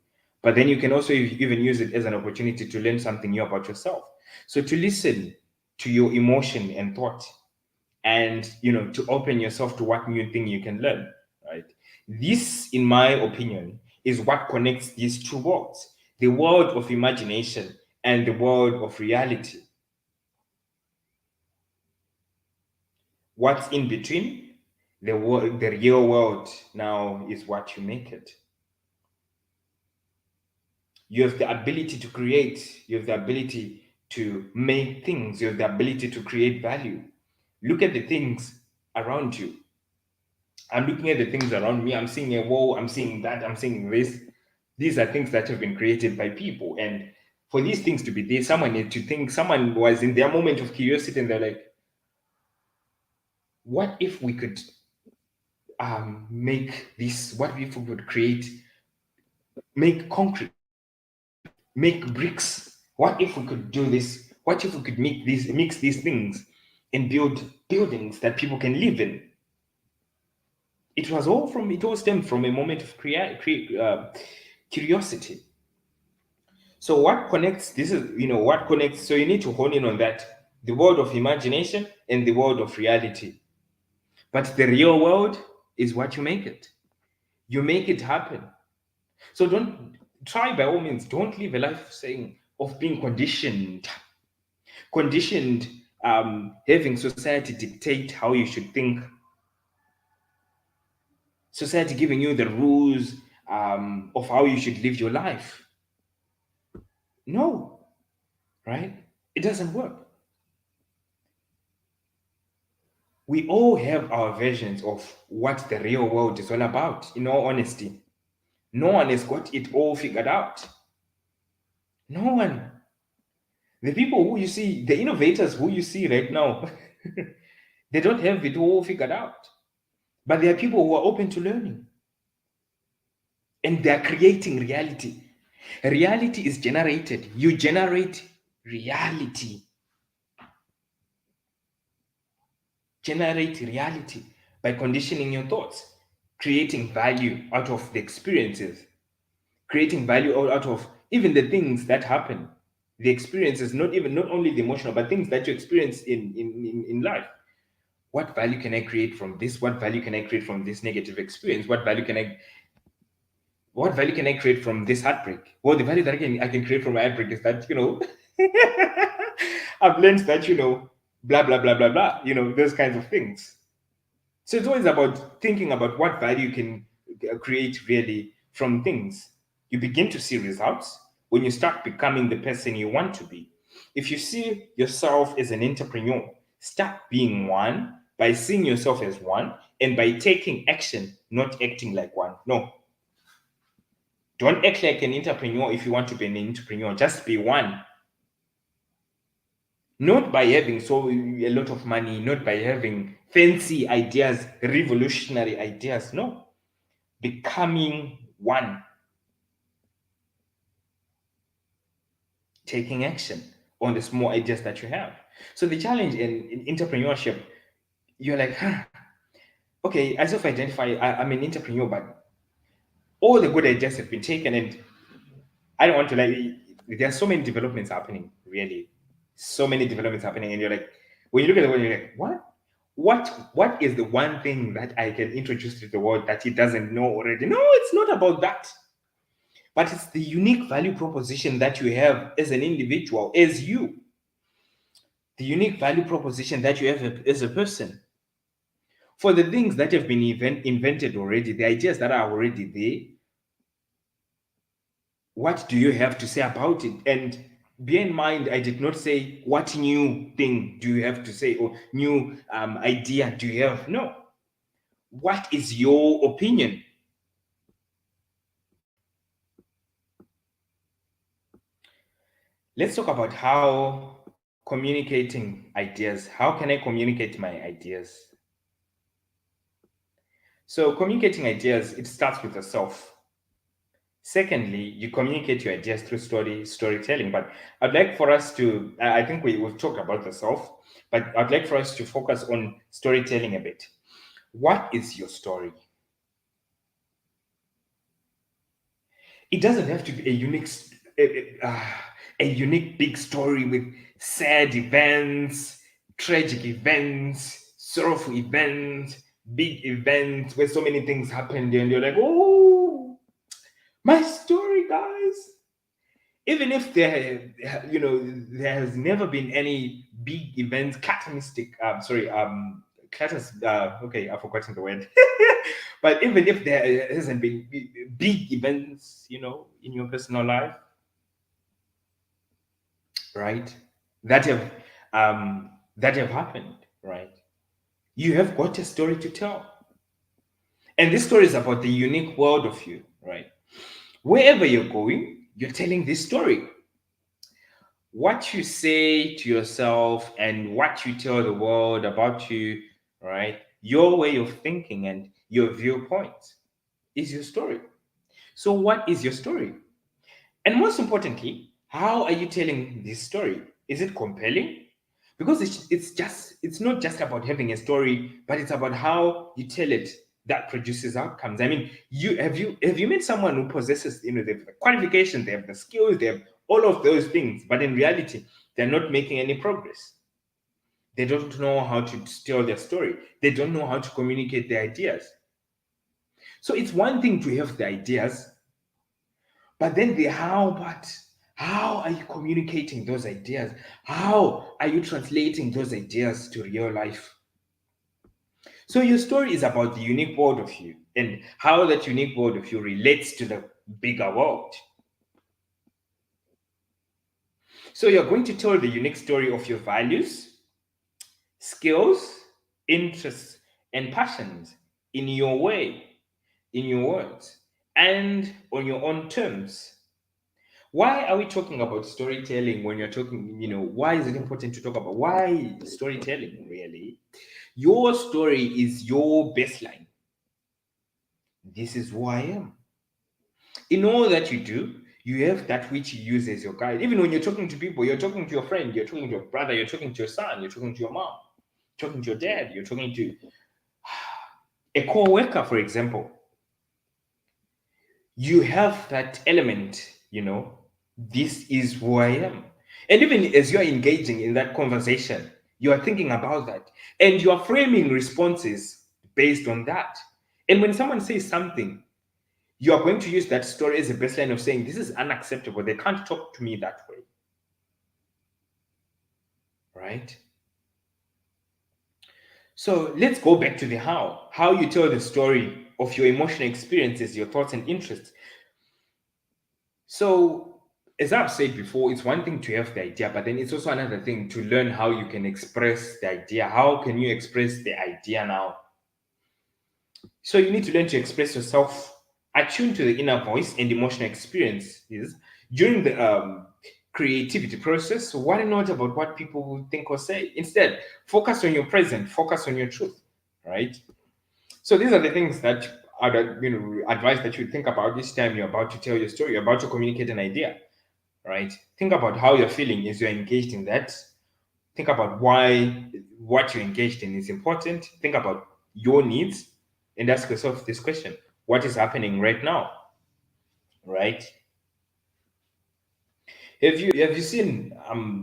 But then you can also even use it as an opportunity to learn something new about yourself. So to listen to your emotion and thought, and to open yourself to what new thing you can learn, right? This, in my opinion, is what connects these two worlds: the world of imagination and the world of reality. What's in between, the real world, now is what you make it. You have the ability to create, you have the ability to make things, you have the ability to create value. Look at the things around you. I'm looking at the things around me. I'm seeing a wall, I'm seeing that, I'm seeing this. These are things that have been created by people. And for these things to be there, someone need to think, someone was in their moment of curiosity and they're like, what if we could make this? What if we could create, make concrete, make bricks? What if we could do this? What if we could mix these things and build buildings that people can live in? It all stemmed from a moment of curiosity. So what connects, this is, what connects, so you need to hone in on that, the world of imagination and the world of reality. But the real world is what you make it. You make it happen. So don't try, by all means, don't live a life saying of being conditioned, having society dictate how you should think, society giving you the rules of how you should live your life. No, right? It doesn't work. We all have our versions of what the real world is all about, in all honesty. No one has got it all figured out. No one. The people who you see, the innovators who you see right now, they don't have it all figured out. But there are people who are open to learning. And they're creating reality. Reality is generated. You generate reality. Generate reality by conditioning your thoughts, creating value out of the experiences, creating value out of even the things that happen, the experiences, not only the emotional, but things that you experience in life. What value can I create from this? What value can I create from this negative experience? What value can I create from this heartbreak? Well, the value that I can create from my heartbreak is that, I've learned that, blah blah blah blah blah, those kinds of things. So it's always about thinking about what value you can create really from things. You begin to see results when you start becoming the person you want to be. If you see yourself as an entrepreneur, start being one by seeing yourself as one and by taking action, not acting like one. No, don't act like an entrepreneur if you want to be an entrepreneur. Just be one. Not by having so a lot of money, not by having fancy ideas, revolutionary ideas. No, becoming one, taking action on the small ideas that you have. So the challenge in entrepreneurship, you're like, okay, I self-identify, I'm an entrepreneur, but all the good ideas have been taken, and I don't want to like. There are so many developments happening, really, so many developments happening, and you're like, when you look at the world, you're like, what? What is the one thing that I can introduce to the world that it doesn't know already? No, it's not about that. But it's the unique value proposition that you have as an individual, as you, the unique value proposition that you have as a person. For the things that have been invented already, the ideas that are already there, what do you have to say about it? And bear in mind, I did not say what new thing do you have to say or new idea do you have. No. What is your opinion? Let's talk about how communicating ideas. How can I communicate my ideas? So communicating ideas, it starts with the self. Secondly, you communicate your ideas through storytelling. But I'd like for us to, I think we've talked about the self, but I'd like for us to focus on storytelling a bit. What is your story? It doesn't have to be a unique big story with sad events, tragic events, sorrowful events, big events where so many things happened and you're like, oh, my story, guys. Even if there has never been any big events, okay, I've forgotten the word. But even if there hasn't been big events, in your personal life, right, that have happened, right, you have got a story to tell, and this story is about the unique world of you, right? Wherever you're going, you're telling this story. What you say to yourself and what you tell the world about you, right? Your way of thinking and your viewpoint is your story. So, what is your story? And most importantly, how are you telling this story? Is it compelling? Because it's not just about having a story, but it's about how you tell it that produces outcomes. I mean, you have you met someone who possesses, they have the qualifications, they have the skills, they have all of those things, but in reality, they're not making any progress. They don't know how to tell their story. They don't know how to communicate their ideas. So it's one thing to have the ideas, but then the how, but how are you communicating those ideas? How are you translating those ideas to real life? So your story is about the unique world of you and how that unique world of you relates to the bigger world. So you're going to tell the unique story of your values, skills, interests, and passions in your way, in your words, and on your own terms. Why are we talking about storytelling when you're talking, why is it important to talk about why storytelling really? Your story is your baseline. This is who I am. In all that you do, you have that which you use as your guide. Even when you're talking to people, you're talking to your friend, you're talking to your brother, you're talking to your son, you're talking to your mom, you're talking to your dad, you're talking to a co-worker, for example. You have that element, this is who I am. And even as you're engaging in that conversation, you are thinking about that and you are framing responses based on that. And when someone says something, you are going to use that story as a baseline of saying, this is unacceptable. They can't talk to me that way. Right? So let's go back to the how you tell the story of your emotional experiences, your thoughts and interests. So, as I've said before, it's one thing to have the idea, but then it's also another thing to learn how you can express the idea. How can you express the idea now? So, you need to learn to express yourself, attune to the inner voice and emotional experiences during the creativity process. So worry not about what people will think or say. Instead, focus on your present, focus on your truth, right? So, these are the things that advice that you think about each time you're about to tell your story, you're about to communicate an idea, right? Think about how you're feeling as you're engaged in that. Think about why what you're engaged in is important. Think about your needs and ask yourself this question: what is happening right now? Right? Have you seen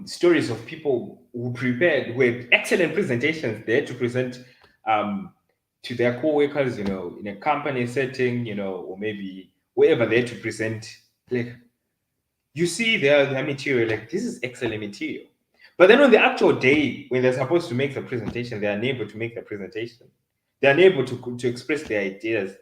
stories of people who prepared with excellent presentations there to present um, to their co-workers, in a company setting, or maybe wherever they're to present, like you see their material, like this is excellent material. But then on the actual day when they're supposed to make the presentation, they're unable to make the presentation. They're unable to express their ideas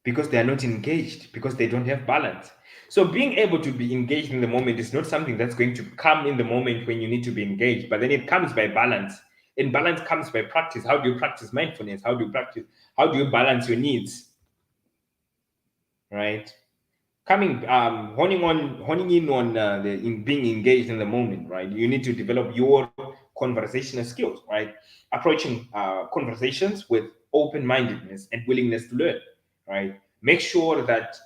because they are not engaged, because they don't have balance. So being able to be engaged in the moment is not something that's going to come in the moment when you need to be engaged, but then it comes by balance. And balance comes by practice. How do you practice mindfulness? How do you balance your needs? Right? Honing in on being engaged in the moment, right? You need to develop your conversational skills, right? Approaching conversations with open-mindedness and willingness to learn, right? Make sure that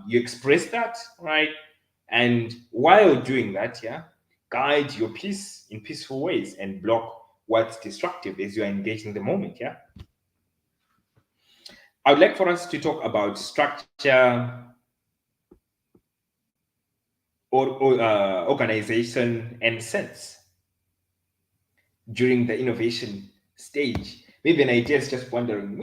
you express that, right? And while doing that, yeah, guide your peace in peaceful ways and block what's destructive as you're engaged in the moment, yeah. I would like for us to talk about structure or organization and sense during the innovation stage. Maybe an idea is just wandering,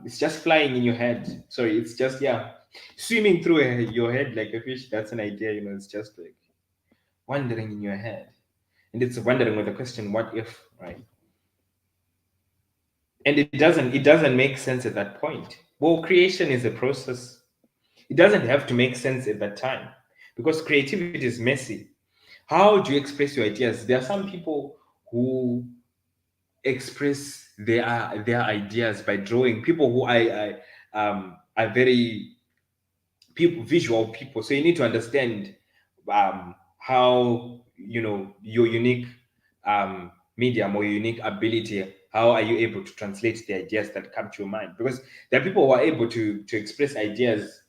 it's just flying in your head. Sorry, it's just, yeah, swimming through your head like a fish. That's an idea, it's just like wandering in your head. And it's wondering with the question, what if, right? And it doesn't make sense at that point. Well, creation is a process. It doesn't have to make sense at that time because creativity is messy. How do you express your ideas? There are some people who express their ideas by drawing. People who are very visual people. So you need to understand how your unique medium or unique ability. How are you able to translate the ideas that come to your mind? Because there are people who are able to express ideas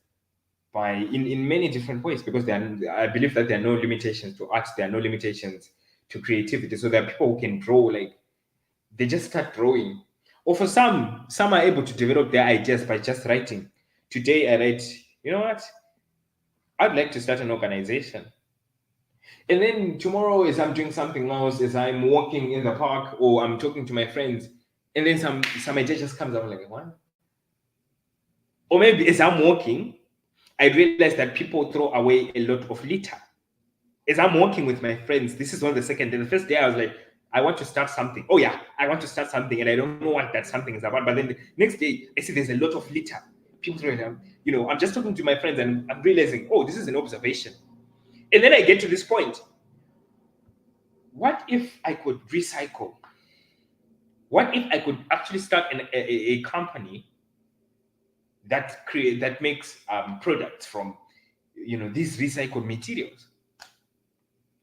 by in many different ways because I believe that there are no limitations to art, there are no limitations to creativity. So there are people who can draw, like they just start drawing. Or for some are able to develop their ideas by just writing. Today I write, you know what? I'd like to start an organization. And then tomorrow, as I'm doing something else, as I'm walking in the park or I'm talking to my friends, and then some idea just comes up, like, what? Or maybe as I'm walking, I realize that people throw away a lot of litter. As I'm walking with my friends, this is on the second day. The first day I was like, I want to start something. Oh yeah, I want to start something, and I don't know what that something is about. But then the next day, I see there's a lot of litter. People throw it out. I'm just talking to my friends, and I'm realizing, oh, this is an observation. And then I get to this point. What if I could recycle? What if I could actually start a company that makes products from these recycled materials?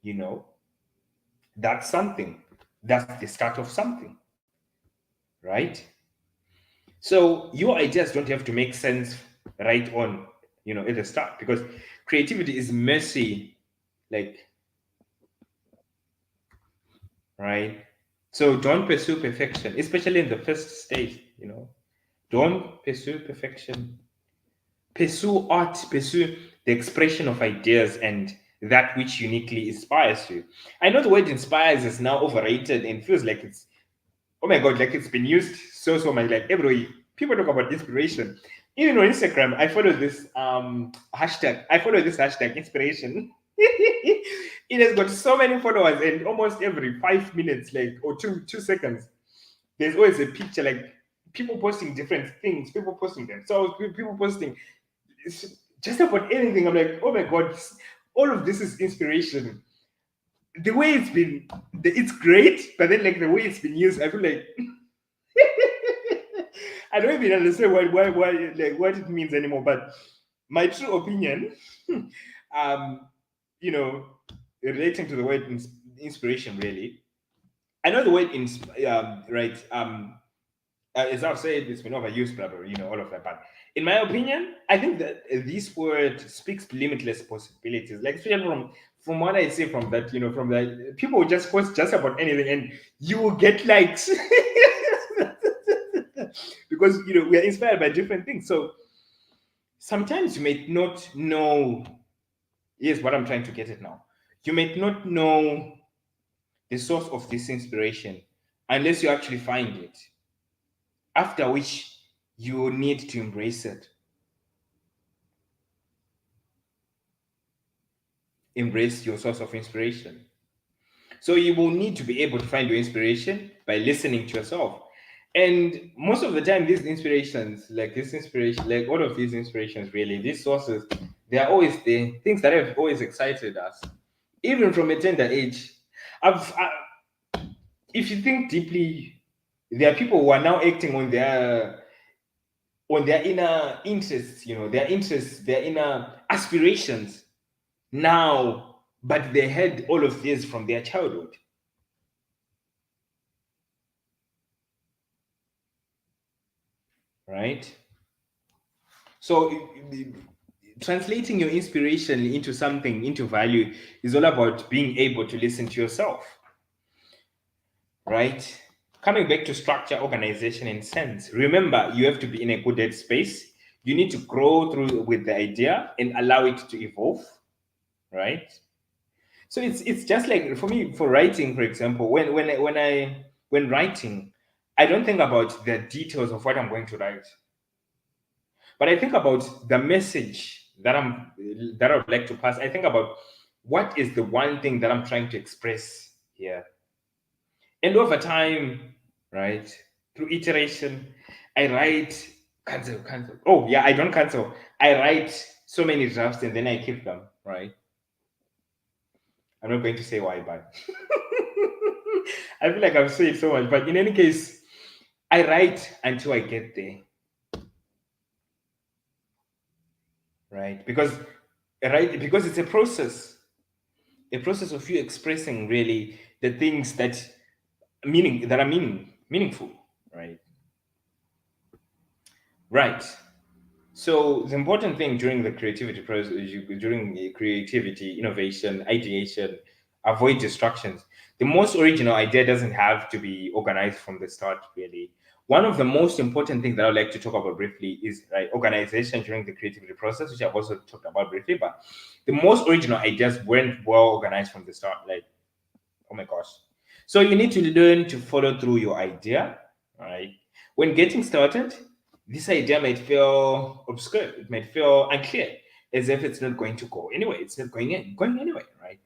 You know, that's something. That's the start of something, right? So your ideas don't have to make sense right on, at the start, because creativity is messy, like, right? So don't pursue perfection, especially in the first stage. Don't pursue perfection. Pursue art, pursue the expression of ideas and that which uniquely inspires you. I know the word inspires is now overrated and feels like it's, oh my god, like it's been used so much. Like every people talk about inspiration. Even on Instagram, I follow this hashtag. I follow this hashtag inspiration. It has got so many followers, and almost every 5 minutes, like, or two seconds, there's always a picture, like people posting different things, people posting themselves, people posting just about anything. I'm like, oh my god, all of this is inspiration. The way it's great, but then like the way it's been used, I feel like I don't even understand why like what it means anymore. But my true opinion, um, you know, relating to the word inspiration, really, I know the word right. As I've said, it's been overused, blah, blah, all of that. But in my opinion, I think that this word speaks limitless possibilities. Like, especially from what I see from that, from that, people will just post just about anything, and you will get likes because we are inspired by different things. So sometimes you may not know. Here's what I'm trying to get at now. You may not know the source of this inspiration unless you actually find it. After which you need to embrace it. Embrace your source of inspiration. So you will need to be able to find your inspiration by listening to yourself. And most of the time, these inspirations, like all of these inspirations, really, these sources, they are always the things that have always excited us, even from a tender age. If you think deeply, there are people who are now acting on their inner interests, their inner aspirations now, but they had all of this from their childhood, right? So translating your inspiration into something, into value, is all about being able to listen to yourself, right? Coming back to structure, organization, and sense. Remember, you have to be in a good headspace. You need to grow through with the idea and allow it to evolve, right? So it's just like for me, for writing, for example, when writing, I don't think about the details of what I'm going to write, but I think about the message that I would like to pass. I think about what is the one thing that I'm trying to express here. And over time, right, through iteration, I write cancel. Oh yeah, I don't cancel. I write so many drafts and then I keep them, right? I'm not going to say why, but I feel like I've said so much. But in any case, I write until I get there, right? Because it's a process of you expressing really the things that are meaningful, right? Right. So the important thing during the creativity process, during the creativity, innovation, ideation, avoid distractions. The most original idea doesn't have to be organized from the start, really. One of the most important things that I would like to talk about briefly is organization during the creativity process, which I've also talked about briefly. But the most original ideas weren't well organized from the start. Like, oh my gosh. So you need to learn to follow through your idea, right? When getting started, this idea might feel obscure, it might feel unclear, as if it's not going to go anywhere. It's not going anywhere, right?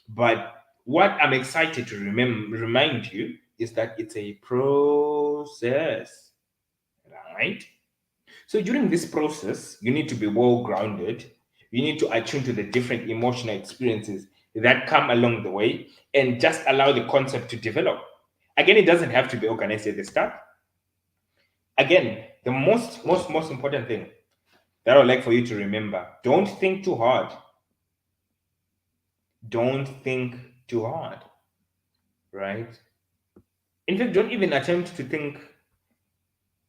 But what I'm excited to remind you is that it's a process, right? So during this process, you need to be well grounded. You need to attune to the different emotional experiences that come along the way and just allow the concept to develop. Again, it doesn't have to be organized at the start. Again, the most important thing that I would like for you to remember, don't think too hard. Don't think too hard, right? In fact, don't even attempt to think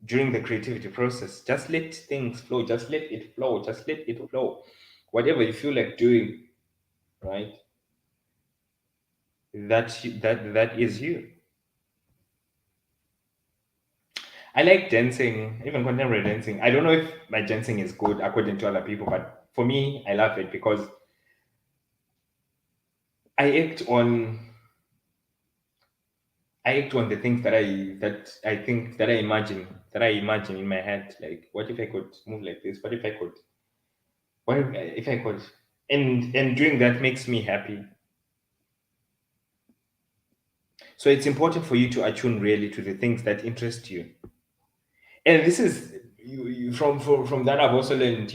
during the creativity process. Just let things flow. Just let it flow. Just let it flow. Whatever you feel like doing, right? That is you. I like dancing, even contemporary dancing. I don't know if my dancing is good according to other people, but for me, I love it because I act on I act on the things that I think that I imagine in my head. Like, what if I could move like this? What if I could? And doing that makes me happy. So it's important for you to attune really to the things that interest you. And this is from that I've also learned,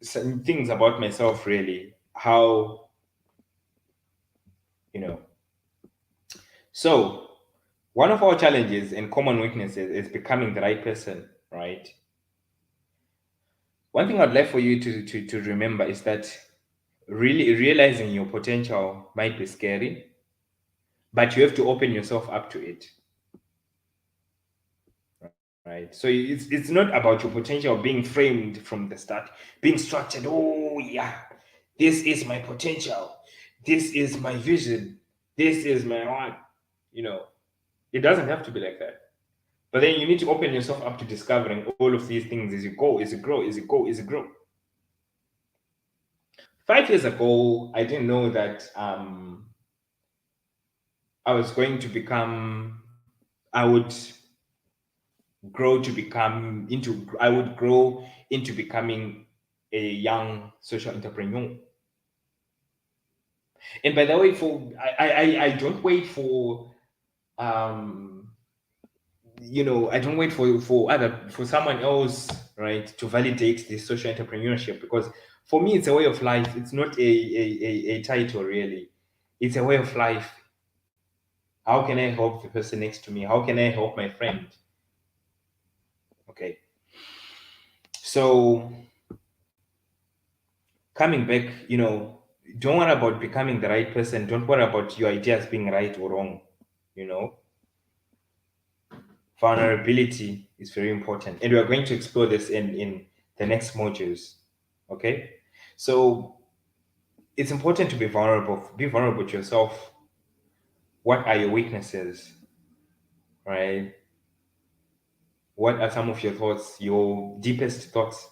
some things about myself really. How, you know. So one of our challenges and common weaknesses is becoming the right person, right? One thing I'd like for you to remember is that really realizing your potential might be scary, but you have to open yourself up to it, right? So it's not about your potential being framed from the start, being structured. Oh yeah, this is my potential, this is my vision, this is my heart. You know, it doesn't have to be like that. But then you need to open yourself up to discovering all of these things as you go, as you grow, as you go, as you grow. 5 years ago, I didn't know that I was going to become. I would grow to become into. I would grow into becoming a young social entrepreneur. And by the way, for I don't wait for um I don't wait for someone else, right, to validate this social entrepreneurship, because for me it's a way of life. It's not a title really. It's a way of life. How can I help the person next to me? How can I help my friend? Okay. So coming back, don't worry about becoming the right person. Don't worry about your ideas being right or wrong. You know, vulnerability is very important, and we are going to explore this in the next modules. Okay, so it's important to be vulnerable to yourself. What are your weaknesses, right? What are some of your thoughts, your deepest thoughts?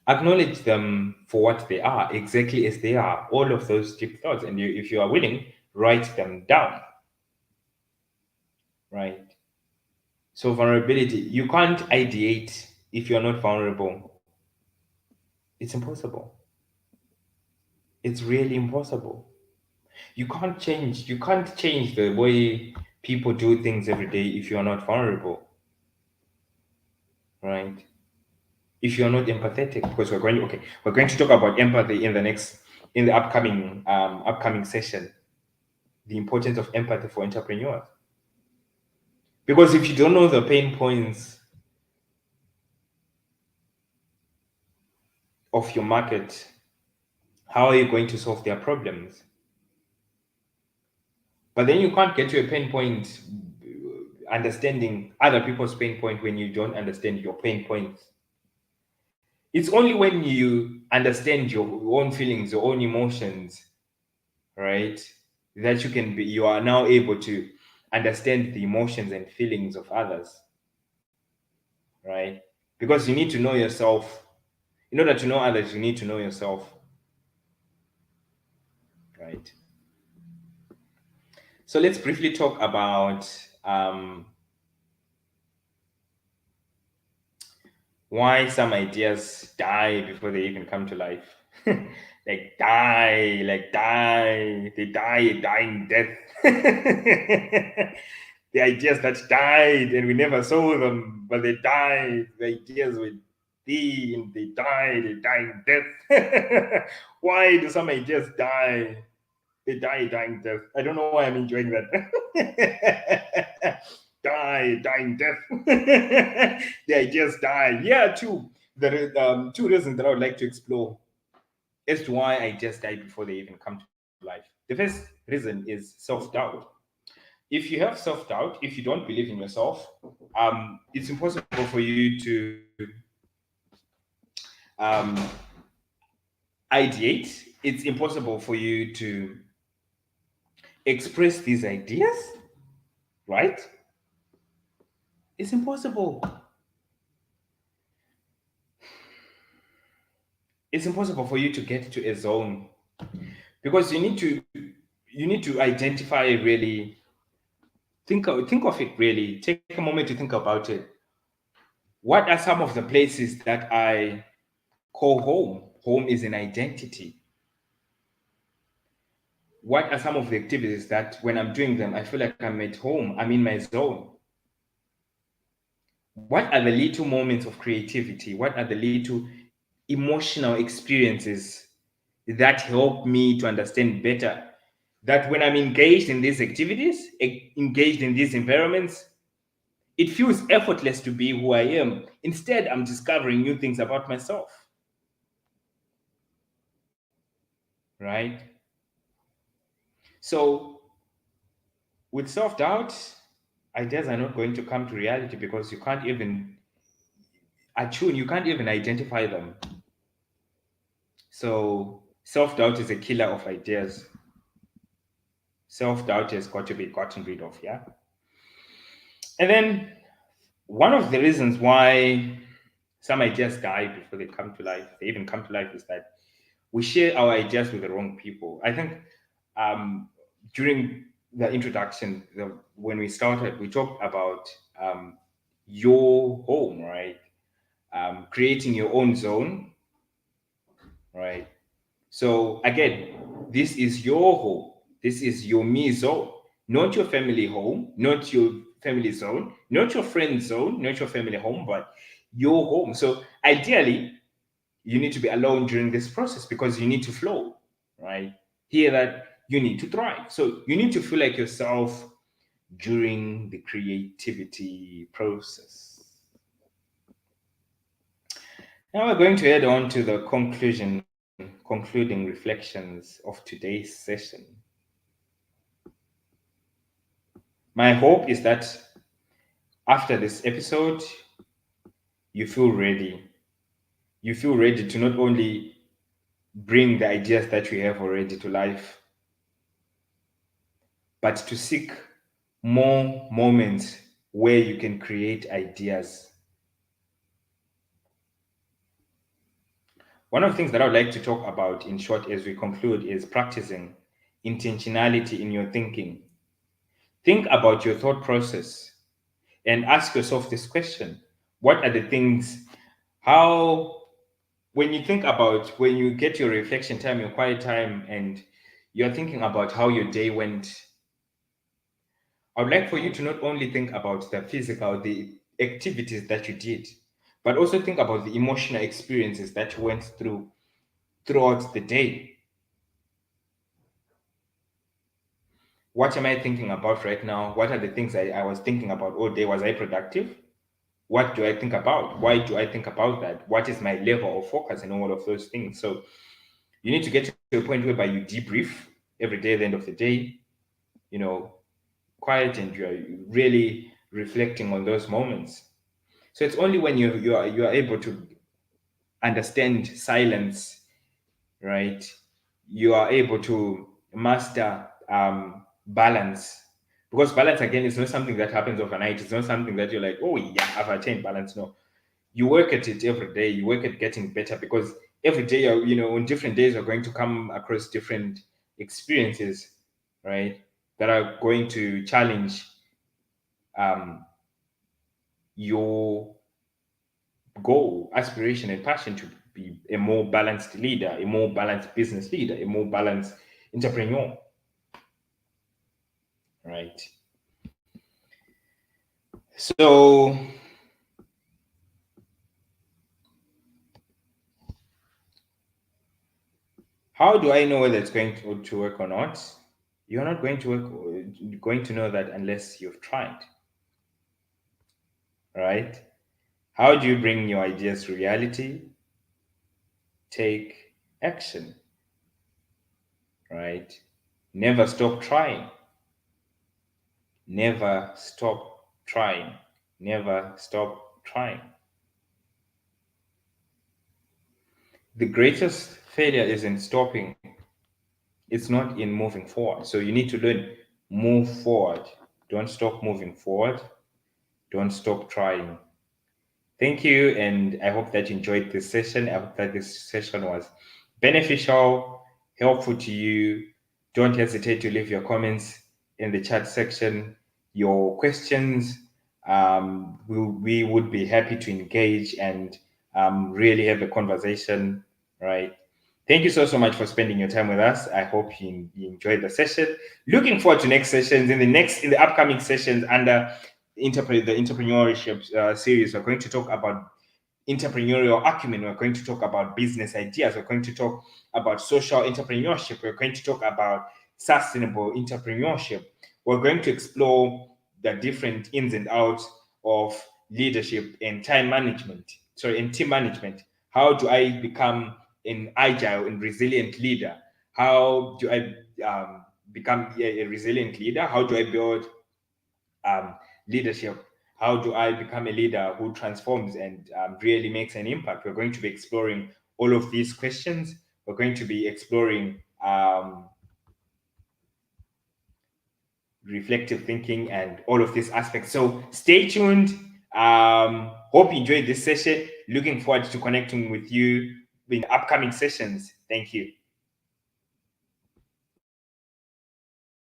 Acknowledge them for what they are, exactly as they are, all of those deep thoughts. And if you are willing, write them down, right? So vulnerability, you can't ideate if you're not vulnerable. It's impossible. It's really impossible. You can't change the way people do things every day if you're not vulnerable, right? If you're not empathetic, because we're going to talk about empathy in the upcoming session. The importance of empathy for entrepreneurs, because if you don't know the pain points of your market, how are you going to solve their problems? But then you can't get to a pain point understanding other people's pain point when you don't understand your pain points. It's only when you understand your own feelings, your own emotions, right? That you are now able to understand the emotions and feelings of others, right? Because you need to know yourself. In order to know others, you need to know yourself, right? So let's briefly talk about why some ideas die before they even come to life. They die a dying death. The ideas that died and we never saw them, but they died. The ideas were thee and they died a dying death. Why do some ideas die? They die a dying death. I don't know why I'm enjoying that. Dying death. The ideas die. Yeah, two. There are two reasons that I would like to explore as to why ideas die before they even come to life. The first reason is self-doubt. If you have self-doubt, if you don't believe in yourself, it's impossible for you to um, ideate. It's impossible for you to express these ideas, right? It's impossible. It's impossible for you to get to a zone because you need to identify really think of it really. Take a moment to think about it. What are some of the places that I call home? Home is an identity. What are some of the activities that when I'm doing them, I feel like I'm at home, I'm in my zone? What are the little moments of creativity? What are the little emotional experiences that help me to understand better that when I'm engaged in these activities, engaged in these environments, it feels effortless to be who I am. Instead, I'm discovering new things about myself, right? So, with self doubt, ideas are not going to come to reality because you can't even attune, you can't even identify them. So, self doubt is a killer of ideas. Self doubt has got to be gotten rid of, yeah? And then one of the reasons why some ideas die before they come to life, they even come to life, is that we share our ideas with the wrong people. I think um, during the introduction, when we started, we talked about your home, right? Creating your own zone, right? So again, this is your home. This is your me zone, not your family home, not your family zone, not your friend zone, not your family home, but your home. So ideally, you need to be alone during this process because you need to flow, right? Here that you need to thrive. So you need to feel like yourself during the creativity process. Now we're going to head on to the concluding reflections of today's session. My hope is that after this episode, you feel ready. You feel ready to not only bring the ideas that you have already to life, but to seek more moments where you can create ideas. One of the things that I would like to talk about in short as we conclude is practicing intentionality in your thinking. Think about your thought process and ask yourself this question. What are the things, how, when you think about, when you get your reflection time, your quiet time, and you're thinking about how your day went, I would like for you to not only think about the physical, the activities that you did, but also think about the emotional experiences that you went through throughout the day. What am I thinking about right now? What are the things I was thinking about all day? Was I productive? What do I think about? Why do I think about that? What is my level of focus and all of those things? So you need to get to a point whereby you debrief every day at the end of the day, you know, quiet, and you're really reflecting on those moments. So it's only when you are able to understand silence, right? You are able to master balance, because balance again is not something that happens overnight. It's not something that you're like, oh yeah, I've attained balance. No, you work at it every day. You work at getting better, because every day on different days you're going to come across different experiences, right, that are going to challenge um, your goal, aspiration, and passion to be a more balanced leader, a more balanced business leader, a more balanced entrepreneur, right? So, how do I know whether it's going to work or not? You're not going to work, you're going to know that unless you've tried, right? How do you bring your ideas to reality? Take action, right? Never stop trying. Never stop trying. Never stop trying. The greatest failure isn't stopping, it's not in moving forward. So you need to learn, move forward. Don't stop moving forward. Don't stop trying. Thank you, and I hope that you enjoyed this session. I hope that this session was beneficial, helpful to you. Don't hesitate to leave your comments in the chat section, your questions. We would be happy to engage and really have a conversation, right? Thank you so much for spending your time with us. I hope you enjoyed the session. Looking forward to next sessions. In the upcoming sessions under the entrepreneurship series, we're going to talk about entrepreneurial acumen. We're going to talk about business ideas. We're going to talk about social entrepreneurship. We're going to talk about sustainable entrepreneurship. We're going to explore the different ins and outs of leadership and time management. Sorry, and team management. How do I become an agile and resilient leader? How do I become a resilient leader? How do I build um, leadership? How do I become a leader who transforms and really makes an impact? We're going to be exploring all of these questions. We're going to be exploring reflective thinking and all of these aspects. So stay tuned. Hope you enjoyed this session. Looking forward to connecting with you in upcoming sessions. Thank you.